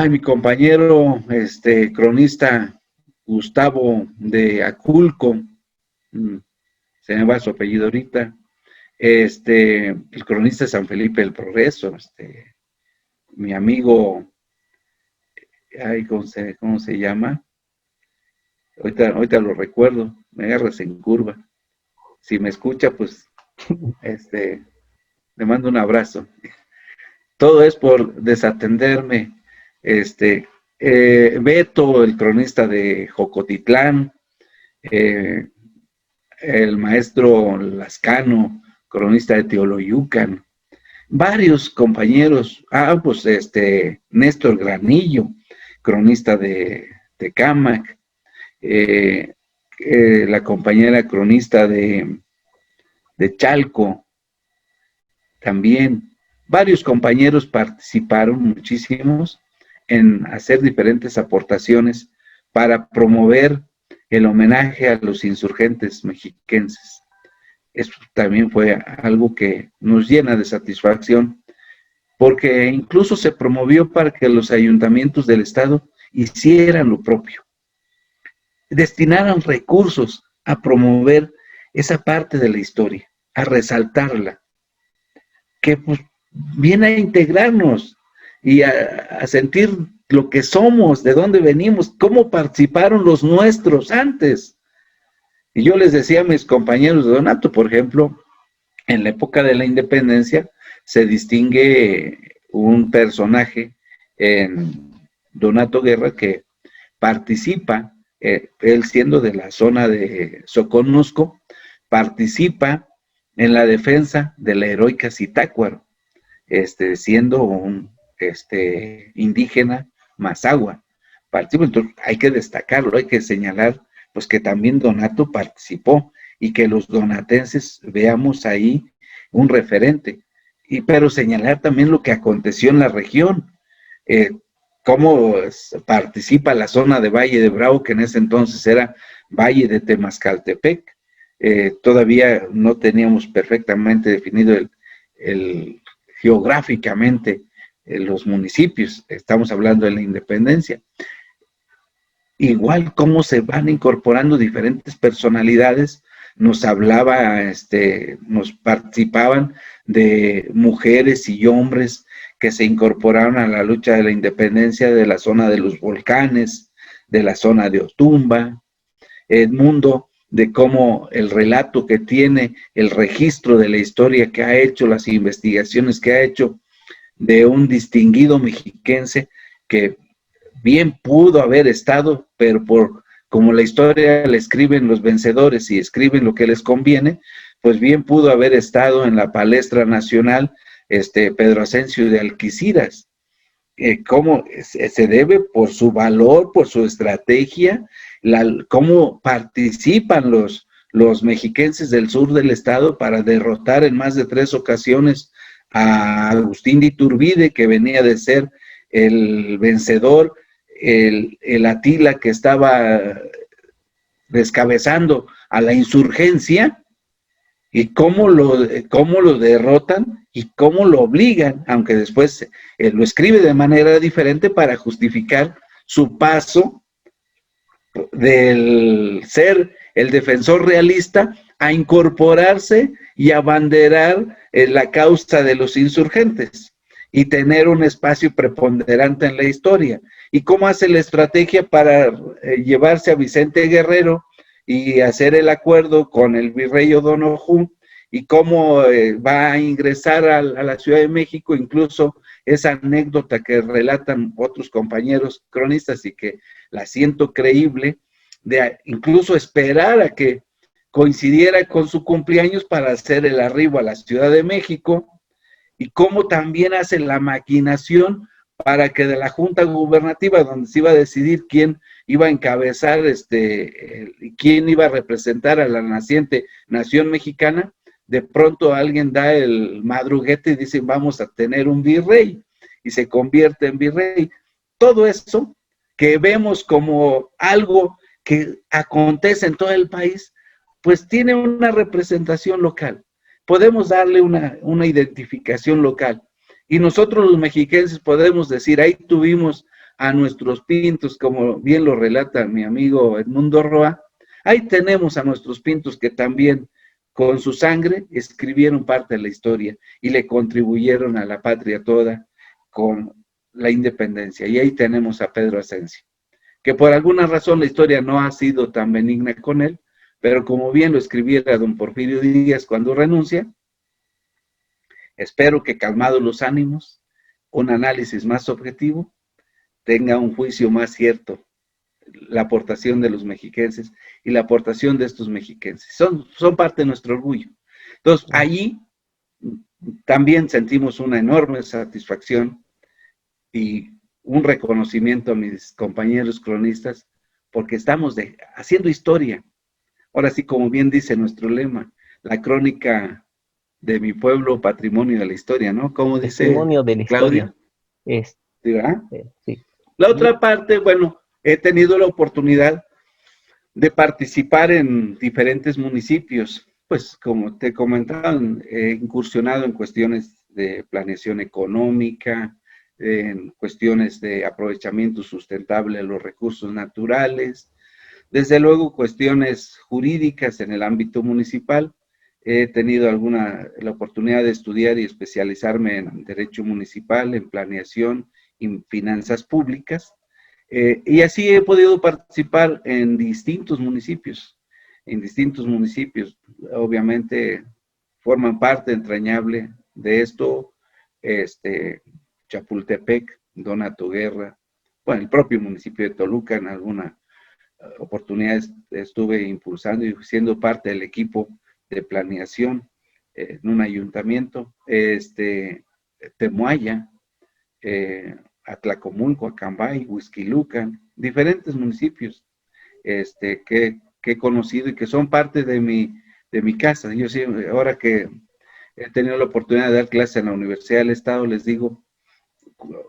mi compañero cronista Gustavo de Aculco, se me va su apellido ahorita, el cronista de San Felipe del Progreso, mi amigo, ¿cómo se llama? Ahorita lo recuerdo, me agarras en curva. Si me escucha, pues, le mando un abrazo. Todo es por desatenderme. Beto, el cronista de Jocotitlán, el maestro Lascano, cronista de Teoloyucan, varios compañeros, pues Néstor Granillo, cronista de Tecámac, la compañera cronista de Chalco, también varios compañeros participaron, muchísimos, en hacer diferentes aportaciones para promover el homenaje a los insurgentes mexiquenses. Eso también fue algo que nos llena de satisfacción, porque incluso se promovió para que los ayuntamientos del Estado hicieran lo propio, destinaran recursos a promover esa parte de la historia, a resaltarla, que pues viene a integrarnos y a sentir lo que somos, de dónde venimos, cómo participaron los nuestros antes. Y yo les decía a mis compañeros de Donato, por ejemplo, en la época de la independencia se distingue un personaje en Donato Guerra que participa, él siendo de la zona de Soconusco, participa en la defensa de la heroica Zitácuaro, siendo un indígena mazahua. Entonces, hay que destacarlo, hay que señalar pues que también Donato participó y que los donatenses veamos ahí un referente. Pero señalar también lo que aconteció en la región, cómo participa la zona de Valle de Bravo, que en ese entonces era Valle de Temascaltepec. Todavía no teníamos perfectamente definido geográficamente los municipios, estamos hablando de la independencia. Igual cómo se van incorporando diferentes personalidades, nos hablaba, nos participaban de mujeres y hombres que se incorporaron a la lucha de la independencia de la zona de los volcanes, de la zona de Otumba, Edmundo, de cómo el relato que tiene, el registro de la historia que ha hecho, las investigaciones que ha hecho de un distinguido mexiquense que bien pudo haber estado, pero como la historia la escriben los vencedores y escriben lo que les conviene, pues bien pudo haber estado en la palestra nacional Pedro Ascencio de Alquiciras. ¿Cómo se debe? Por su valor, por su estrategia, cómo participan los mexiquenses del sur del estado para derrotar en más de 3 ocasiones a Agustín de Iturbide, que venía de ser el vencedor, el Atila que estaba descabezando a la insurgencia, y cómo lo derrotan y cómo lo obligan, aunque después lo escribe de manera diferente para justificar su paso del ser el defensor realista a incorporarse y abanderar la causa de los insurgentes y tener un espacio preponderante en la historia. ¿Y cómo hace la estrategia para llevarse a Vicente Guerrero y hacer el acuerdo con el virrey O'Donoghue? Y cómo va a ingresar a la Ciudad de México, incluso esa anécdota que relatan otros compañeros cronistas y que la siento creíble, de incluso esperar a que coincidiera con su cumpleaños para hacer el arribo a la Ciudad de México, y cómo también hace la maquinación para que de la Junta Gubernativa, donde se iba a decidir quién iba a encabezar, quién iba a representar a la naciente nación mexicana, de pronto alguien da el madruguete y dice, vamos a tener un virrey, y se convierte en virrey. Todo eso que vemos como algo que acontece en todo el país, pues tiene una representación local. Podemos darle una identificación local. Y nosotros los mexiquenses podemos decir, ahí tuvimos a nuestros pintos, como bien lo relata mi amigo Edmundo Roa, ahí tenemos a nuestros pintos que también con su sangre escribieron parte de la historia y le contribuyeron a la patria toda con la independencia. Y ahí tenemos a Pedro Ascencio, que por alguna razón la historia no ha sido tan benigna con él, pero como bien lo escribiera don Porfirio Díaz cuando renuncia, espero que calmados los ánimos, un análisis más objetivo, tenga un juicio más cierto la aportación de los mexiquenses y la aportación de estos mexiquenses. Son parte de nuestro orgullo. Entonces, allí también sentimos una enorme satisfacción y un reconocimiento a mis compañeros cronistas, porque estamos haciendo historia. Ahora sí, como bien dice nuestro lema, la crónica de mi pueblo, patrimonio de la historia, ¿no? Como dice Patrimonio de la Claudia. historia. ¿Verdad? Sí. La otra parte, bueno, he tenido la oportunidad de participar en diferentes municipios. Pues como te comentaba, he incursionado en cuestiones de planeación económica, en cuestiones de aprovechamiento sustentable de los recursos naturales, desde luego cuestiones jurídicas en el ámbito municipal. He tenido la oportunidad de estudiar y especializarme en derecho municipal, en planeación y finanzas públicas. Y así he podido participar en distintos municipios. Obviamente forman parte entrañable de esto, Chapultepec, Donato Guerra, bueno, el propio municipio de Toluca. En alguna oportunidad estuve impulsando y siendo parte del equipo de planeación en un ayuntamiento, Temoaya, Atlacomulco, Acambay, Huixquilucan, diferentes municipios que he conocido y que son parte de mi casa. Yo sí, ahora que he tenido la oportunidad de dar clases en la Universidad del Estado, les digo,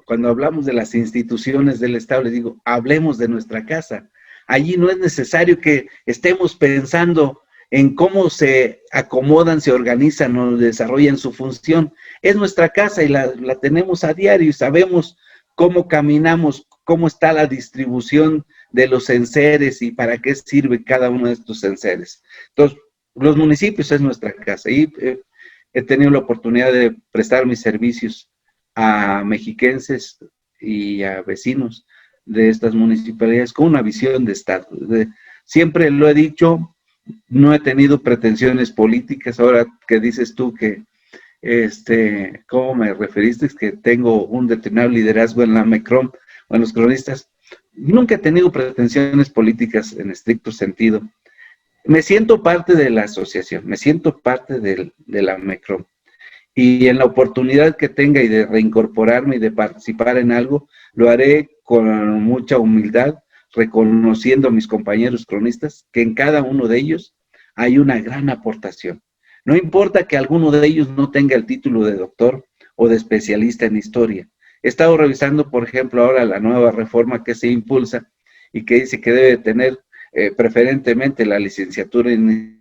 cuando hablamos de las instituciones del Estado, les digo, hablemos de nuestra casa. Allí no es necesario que estemos pensando en cómo se acomodan, se organizan o desarrollan su función. Es nuestra casa y la tenemos a diario y sabemos cómo caminamos, cómo está la distribución de los enseres y para qué sirve cada uno de estos enseres. Entonces, los municipios es nuestra casa y he tenido la oportunidad de prestar mis servicios a mexiquenses y a vecinos de estas municipalidades con una visión de Estado. Siempre lo he dicho, no he tenido pretensiones políticas. Ahora que dices tú que, ¿cómo me referiste? Es que tengo un determinado liderazgo en la MECROM o en los cronistas. Nunca he tenido pretensiones políticas en estricto sentido. Me siento parte de la asociación, me siento parte de la MECROM. Y en la oportunidad que tenga y de reincorporarme y de participar en algo, lo haré con mucha humildad, reconociendo a mis compañeros cronistas que en cada uno de ellos hay una gran aportación. No importa que alguno de ellos no tenga el título de doctor o de especialista en historia. He estado revisando, por ejemplo, ahora la nueva reforma que se impulsa y que dice que debe tener preferentemente la licenciatura en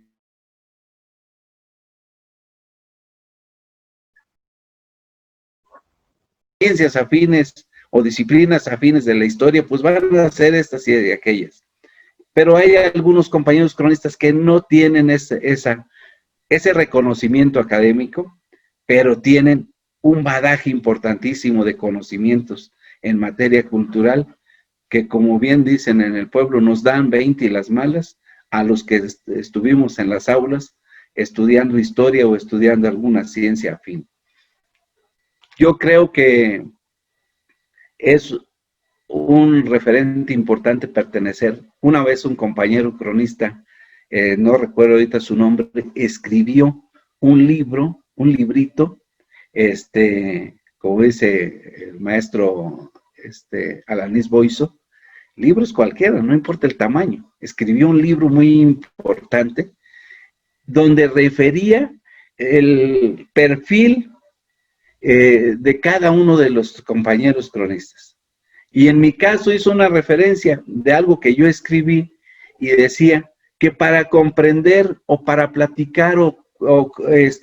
ciencias afines o disciplinas afines de la historia, pues van a ser estas y aquellas. Pero hay algunos compañeros cronistas que no tienen ese reconocimiento académico, pero tienen un bagaje importantísimo de conocimientos en materia cultural, que como bien dicen en el pueblo, nos dan 20 y las malas a los que estuvimos en las aulas estudiando historia o estudiando alguna ciencia afín. Yo creo que es un referente importante pertenecer. Una vez un compañero cronista, no recuerdo ahorita su nombre, escribió un libro, un librito, como dice el maestro Alanis Boiso, libros cualquiera, no importa el tamaño. Escribió un libro muy importante donde refería el perfil de cada uno de los compañeros cronistas. Y en mi caso hizo una referencia de algo que yo escribí y decía que para comprender o para platicar o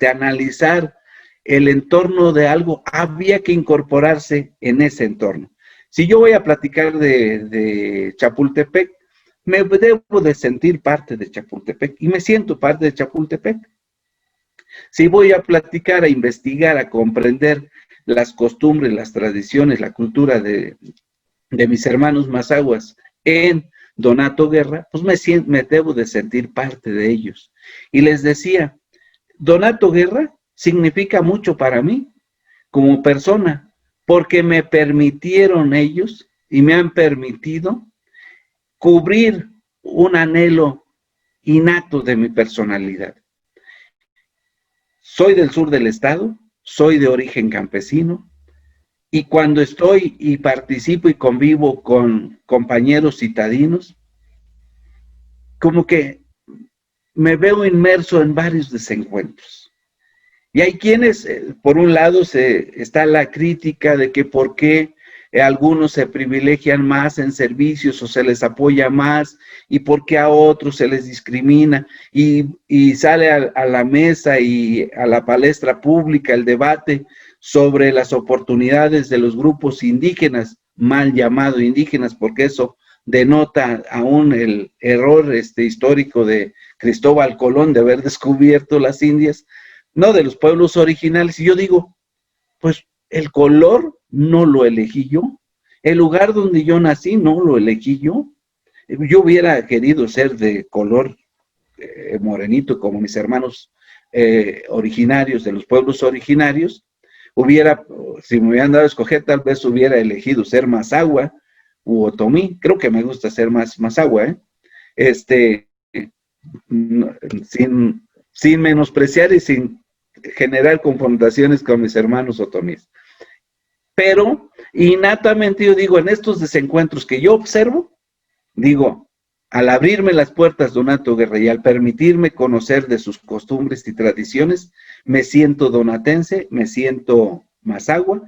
analizar el entorno de algo, había que incorporarse en ese entorno. Si yo voy a platicar de Chapultepec, me debo de sentir parte de Chapultepec y me siento parte de Chapultepec. Si voy a platicar, a investigar, a comprender las costumbres, las tradiciones, la cultura de mis hermanos mazahuas en Donato Guerra, pues me debo de sentir parte de ellos. Y les decía, Donato Guerra significa mucho para mí como persona, porque me permitieron ellos y me han permitido cubrir un anhelo innato de mi personalidad. Soy del sur del estado, soy de origen campesino, y cuando estoy y participo y convivo con compañeros citadinos, como que me veo inmerso en varios desencuentros. Y hay quienes, por un lado, está la crítica de que por qué algunos se privilegian más en servicios o se les apoya más y por qué a otros se les discrimina y sale a la mesa y a la palestra pública el debate sobre las oportunidades de los grupos indígenas, mal llamado indígenas, porque eso denota aún el error histórico de Cristóbal Colón de haber descubierto las Indias, no de los pueblos originales. Y yo digo, pues el color no lo elegí yo, el lugar donde yo nací no lo elegí yo. Yo hubiera querido ser de color morenito como mis hermanos originarios de los pueblos originarios. Si me hubieran dado a escoger, tal vez hubiera elegido ser mazahua u otomí. Creo que me gusta ser más mazahua, sin sin menospreciar y sin generar confrontaciones con mis hermanos otomíes. Pero innatamente yo digo, en estos desencuentros que yo observo, digo, al abrirme las puertas Donato Guerra y al permitirme conocer de sus costumbres y tradiciones, me siento donatense, me siento mazahua,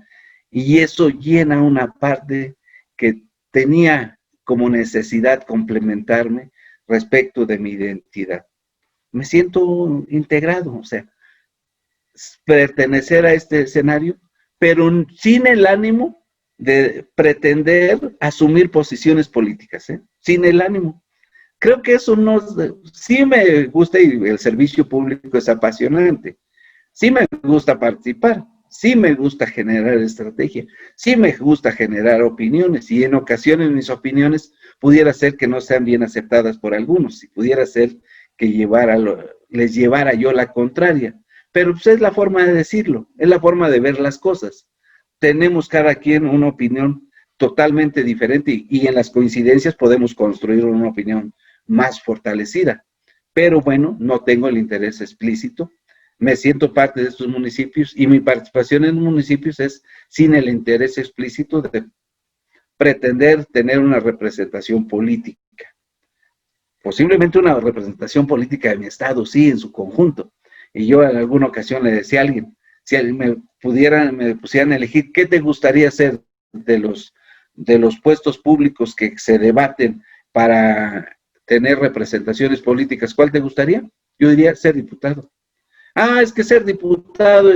y eso llena una parte que tenía como necesidad complementarme respecto de mi identidad. Me siento integrado, o sea, pertenecer a este escenario, pero sin el ánimo de pretender asumir posiciones políticas, sin el ánimo. Creo que eso no, sí me gusta, y el servicio público es apasionante, sí me gusta participar, sí me gusta generar estrategia, sí me gusta generar opiniones, y en ocasiones mis opiniones pudiera ser que no sean bien aceptadas por algunos, y pudiera ser que les llevara yo la contraria, pero pues es la forma de decirlo, es la forma de ver las cosas. Tenemos cada quien una opinión totalmente diferente, y en las coincidencias podemos construir una opinión más fortalecida, pero bueno, no tengo el interés explícito, me siento parte de estos municipios, y mi participación en municipios es sin el interés explícito de pretender tener una representación política. Posiblemente una representación política de mi estado, sí, en su conjunto. Y yo en alguna ocasión le decía a alguien, si me pusieran a elegir, ¿qué te gustaría hacer de los puestos públicos que se debaten para tener representaciones políticas? ¿Cuál te gustaría? Yo diría ser diputado. Ah, es que ser diputado,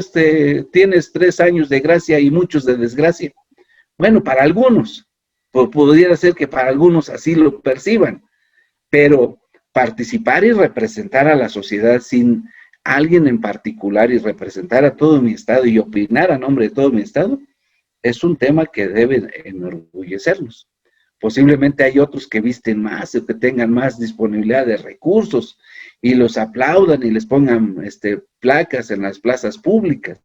tienes 3 años de gracia y muchos de desgracia. Bueno, para algunos, pudiera ser que para algunos así lo perciban, pero participar y representar a la sociedad sin alguien en particular y representar a todo mi estado y opinar a nombre de todo mi estado, es un tema que debe enorgullecernos. Posiblemente hay otros que visten más o que tengan más disponibilidad de recursos y los aplaudan y les pongan placas en las plazas públicas,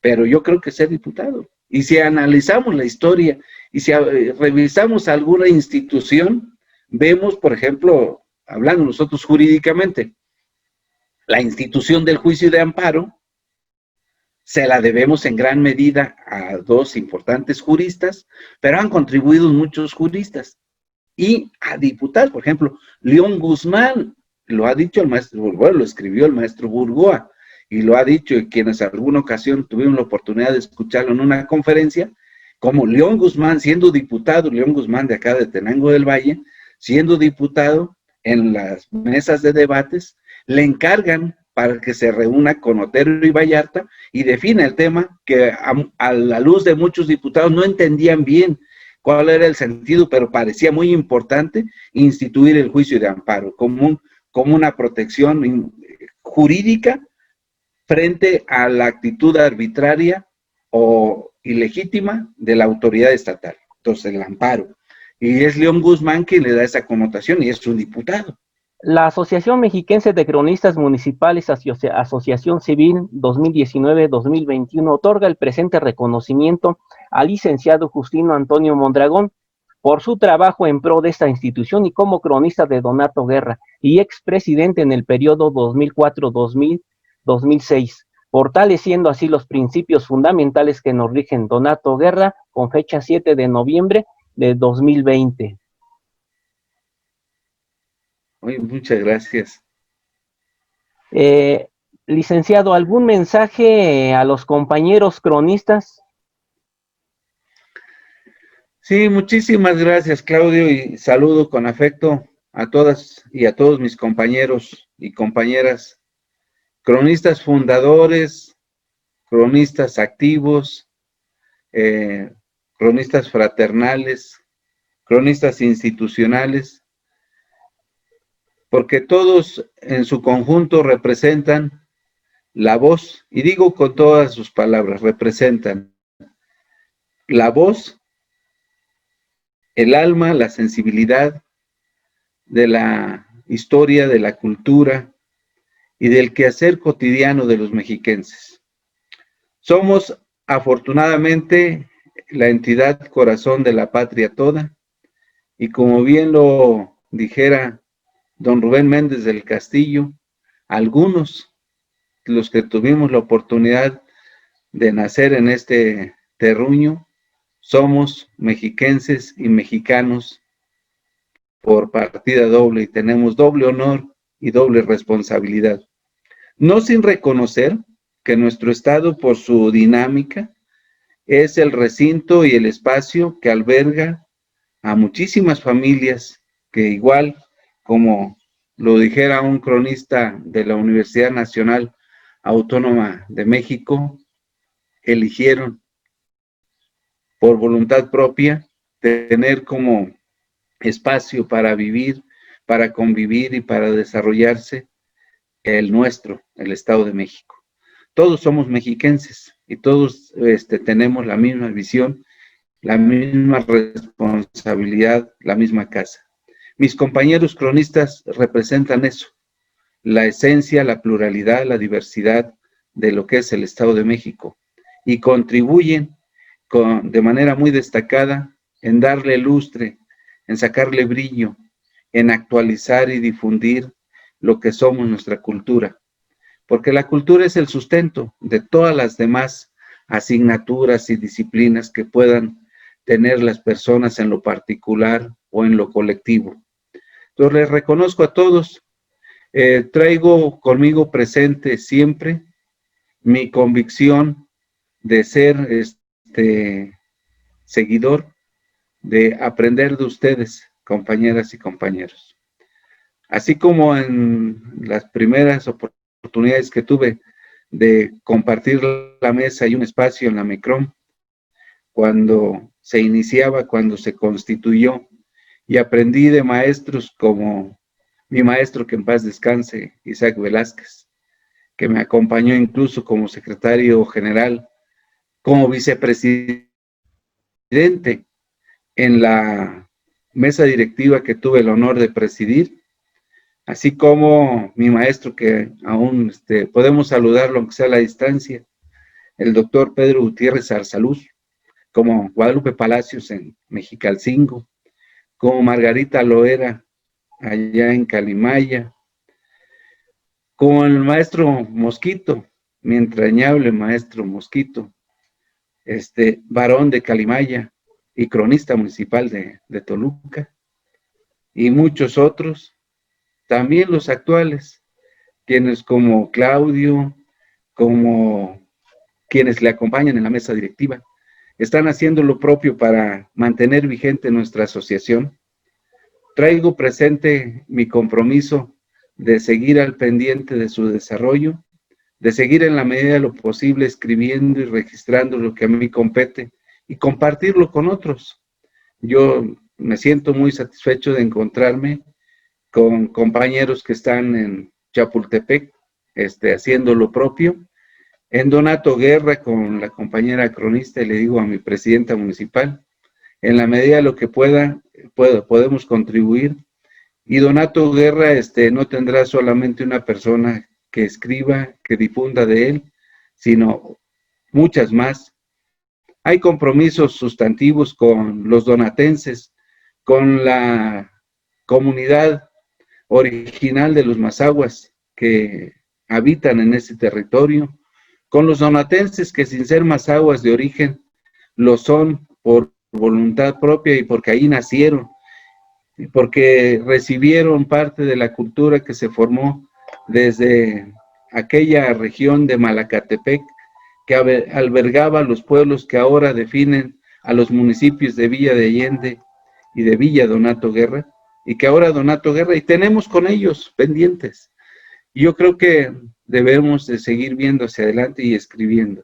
pero yo creo que ser diputado. Y si analizamos la historia y si revisamos alguna institución, vemos, por ejemplo, hablando nosotros jurídicamente, la institución del juicio de amparo, se la debemos en gran medida a 2 importantes juristas, pero han contribuido muchos juristas y a diputados. Por ejemplo, León Guzmán, lo ha dicho el maestro Burgoa, lo escribió el maestro Burgoa, y lo ha dicho quienes en alguna ocasión tuvieron la oportunidad de escucharlo en una conferencia, como León Guzmán, siendo diputado, León Guzmán de acá de Tenango del Valle, siendo diputado en las mesas de debates, le encargan para que se reúna con Otero y Vallarta y defina el tema que a la luz de muchos diputados no entendían bien cuál era el sentido, pero parecía muy importante instituir el juicio de amparo como una protección jurídica frente a la actitud arbitraria o ilegítima de la autoridad estatal. Entonces, el amparo. Y es León Guzmán quien le da esa connotación y es un diputado. La Asociación Mexiquense de Cronistas Municipales, Asociación Civil 2019-2021, otorga el presente reconocimiento al licenciado Justino Antonio Mondragón por su trabajo en pro de esta institución y como cronista de Donato Guerra y expresidente en el periodo 2004-2006, fortaleciendo así los principios fundamentales que nos rigen. Donato Guerra, con fecha 7 de noviembre de 2020. Muchas gracias. Licenciado, ¿algún mensaje a los compañeros cronistas? Sí, muchísimas gracias, Claudio, y saludo con afecto a todas y a todos mis compañeros y compañeras, cronistas fundadores, cronistas activos, cronistas fraternales, cronistas institucionales, porque todos en su conjunto representan la voz, y digo con todas sus palabras, representan la voz, el alma, la sensibilidad de la historia, de la cultura y del quehacer cotidiano de los mexiquenses. Somos, afortunadamente, la entidad corazón de la patria toda, y como bien lo dijera don Rubén Méndez del Castillo, algunos, los que tuvimos la oportunidad de nacer en este terruño, somos mexiquenses y mexicanos por partida doble y tenemos doble honor y doble responsabilidad. No sin reconocer que nuestro estado, por su dinámica, es el recinto y el espacio que alberga a muchísimas familias que, igual como lo dijera un cronista de la Universidad Nacional Autónoma de México, eligieron por voluntad propia tener como espacio para vivir, para convivir y para desarrollarse el nuestro, el Estado de México. Todos somos mexiquenses y todos tenemos la misma visión, la misma responsabilidad, la misma casa. Mis compañeros cronistas representan eso, la esencia, la pluralidad, la diversidad de lo que es el Estado de México, y contribuyen de manera muy destacada en darle lustre, en sacarle brillo, en actualizar y difundir lo que somos, nuestra cultura. Porque la cultura es el sustento de todas las demás asignaturas y disciplinas que puedan tener las personas en lo particular o en lo colectivo. Entonces les reconozco a todos, traigo conmigo presente siempre mi convicción de ser seguidor, de aprender de ustedes, compañeras y compañeros. Así como en las primeras oportunidades que tuve de compartir la mesa y un espacio en la MECROM, cuando se iniciaba, cuando se constituyó, y aprendí de maestros como mi maestro, que en paz descanse, Isaac Velázquez, que me acompañó incluso como secretario general, como vicepresidente en la mesa directiva que tuve el honor de presidir, así como mi maestro, que aún podemos saludarlo aunque sea a la distancia, el doctor Pedro Gutiérrez Arzaluz, como Guadalupe Palacios en Mexicalcingo, como Margarita Loera allá en Calimaya, como el maestro Mosquito, mi entrañable maestro Mosquito, varón de Calimaya y cronista municipal de Toluca, y muchos otros, también los actuales, quienes como Claudio, como quienes le acompañan en la mesa directiva, están haciendo lo propio para mantener vigente nuestra asociación. Traigo presente mi compromiso de seguir al pendiente de su desarrollo, de seguir en la medida de lo posible escribiendo y registrando lo que a mí compete y compartirlo con otros. Yo me siento muy satisfecho de encontrarme con compañeros que están en Chapultepec, haciendo lo propio. En Donato Guerra, con la compañera cronista, y le digo a mi presidenta municipal, en la medida de lo que podemos contribuir. Y Donato Guerra no tendrá solamente una persona que escriba, que difunda de él, sino muchas más. Hay compromisos sustantivos con los donatenses, con la comunidad original de los mazahuas que habitan en ese territorio, con los donatenses que, sin ser mazahuas de origen, lo son por voluntad propia y porque ahí nacieron, porque recibieron parte de la cultura que se formó desde aquella región de Malacatepec, que albergaba los pueblos que ahora definen a los municipios de Villa de Allende y de Villa Donato Guerra, y que ahora Donato Guerra, y tenemos con ellos pendientes. Y yo creo que debemos de seguir viendo hacia adelante y escribiendo.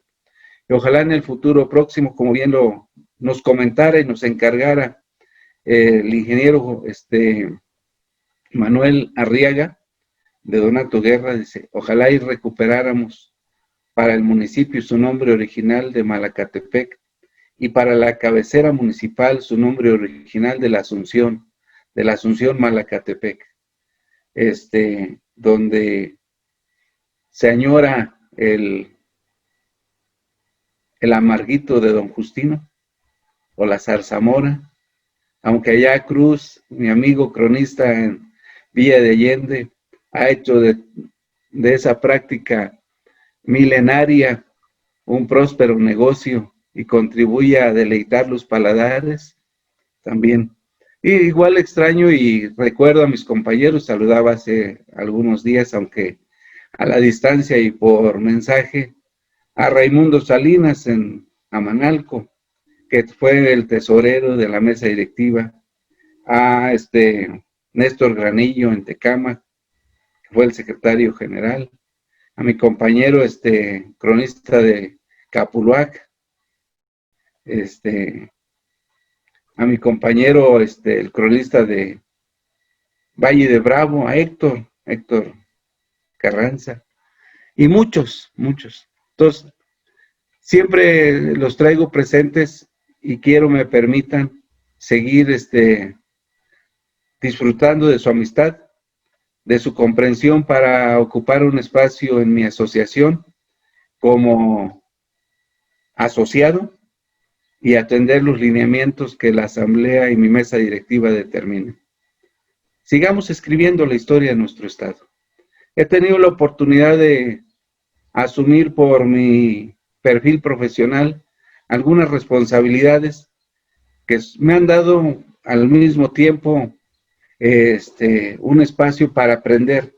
Y ojalá en el futuro próximo, como bien nos comentara y nos encargara el ingeniero Manuel Arriaga, de Donato Guerra, dice, ojalá y recuperáramos para el municipio su nombre original de Malacatepec y para la cabecera municipal su nombre original de la Asunción Malacatepec, donde se añora el amarguito de Don Justino o la zarzamora, aunque allá Cruz, mi amigo cronista en Villa de Allende, ha hecho de de esa práctica milenaria un próspero negocio y contribuye a deleitar los paladares, también. Y igual extraño y recuerdo a mis compañeros, saludaba hace algunos días, aunque a la distancia y por mensaje, a Raimundo Salinas en Amanalco, que fue el tesorero de la mesa directiva, a Néstor Granillo en Tecámac, que fue el secretario general, a mi compañero cronista de Capuluac, a mi compañero el cronista de Valle de Bravo, a Héctor Carranza, y muchos. Entonces, siempre los traigo presentes y quiero me permitan seguir disfrutando de su amistad, de su comprensión para ocupar un espacio en mi asociación como asociado y atender los lineamientos que la asamblea y mi mesa directiva determinen. Sigamos escribiendo la historia de nuestro estado. He tenido la oportunidad de asumir por mi perfil profesional algunas responsabilidades que me han dado al mismo tiempo un espacio para aprender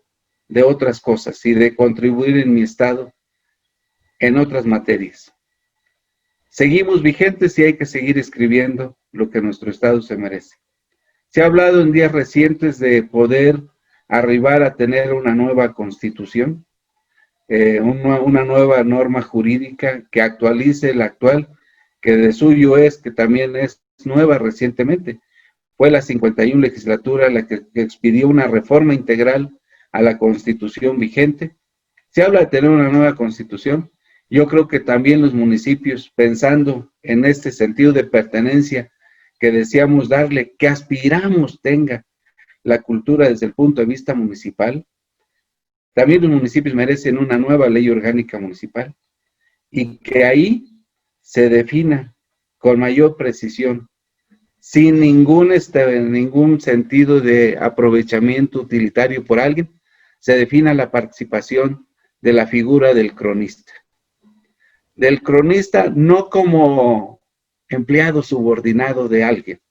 de otras cosas y de contribuir en mi estado en otras materias. Seguimos vigentes y hay que seguir escribiendo lo que nuestro estado se merece. Se ha hablado en días recientes de poder arribar a tener una nueva constitución, una nueva norma jurídica que actualice la actual, que de suyo es que también es nueva recientemente. Fue la 51 legislatura la que expidió una reforma integral a la constitución vigente. Se habla de tener una nueva constitución. Yo creo que también los municipios, pensando en este sentido de pertenencia que deseamos darle, que aspiramos tenga la cultura desde el punto de vista municipal, también los municipios merecen una nueva ley orgánica municipal y que ahí se defina con mayor precisión, sin ningún sentido de aprovechamiento utilitario por alguien, se defina la participación de la figura del cronista. Del cronista no como empleado subordinado de alguien,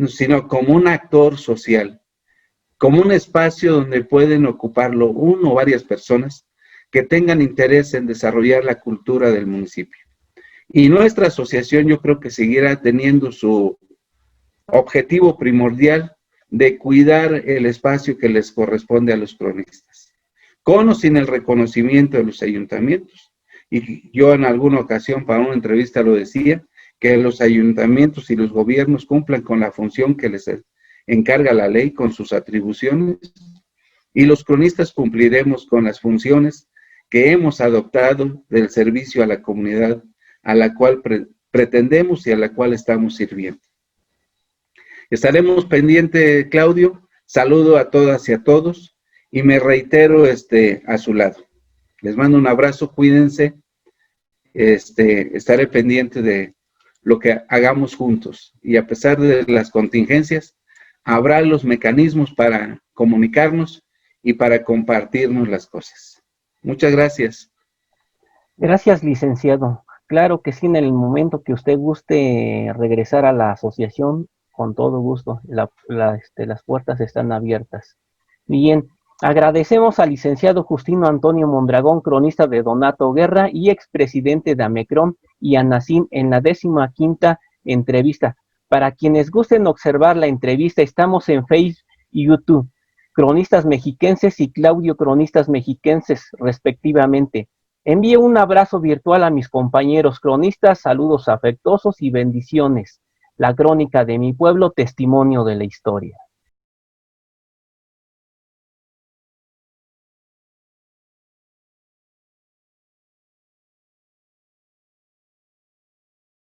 sino como un actor social, como un espacio donde pueden ocuparlo uno o varias personas que tengan interés en desarrollar la cultura del municipio. Y nuestra asociación yo creo que seguirá teniendo su objetivo primordial de cuidar el espacio que les corresponde a los cronistas, con o sin el reconocimiento de los ayuntamientos. Y yo en alguna ocasión para una entrevista lo decía, que los ayuntamientos y los gobiernos cumplan con la función que les encarga la ley, con sus atribuciones, y los cronistas cumpliremos con las funciones que hemos adoptado del servicio a la comunidad a la cual pretendemos y a la cual estamos sirviendo. Estaremos pendientes, Claudio. Saludo a todas y a todos y me reitero a su lado. Les mando un abrazo, cuídense. Estaré pendiente de lo que hagamos juntos y a pesar de las contingencias, habrá los mecanismos para comunicarnos y para compartirnos las cosas. Muchas gracias. Gracias, licenciado. Claro que sí, en el momento que usted guste regresar a la asociación, con todo gusto, las puertas están abiertas. Bien, agradecemos al licenciado Justino Antonio Mondragón, cronista de Donato Guerra y expresidente de AMECROM, y a Nacín en la 15ª entrevista. Para quienes gusten observar la entrevista, estamos en Facebook y YouTube, Cronistas Mexiquenses y Claudio Cronistas Mexiquenses, respectivamente. Envío un abrazo virtual a mis compañeros cronistas, saludos afectuosos y bendiciones. La crónica de mi pueblo, testimonio de la historia.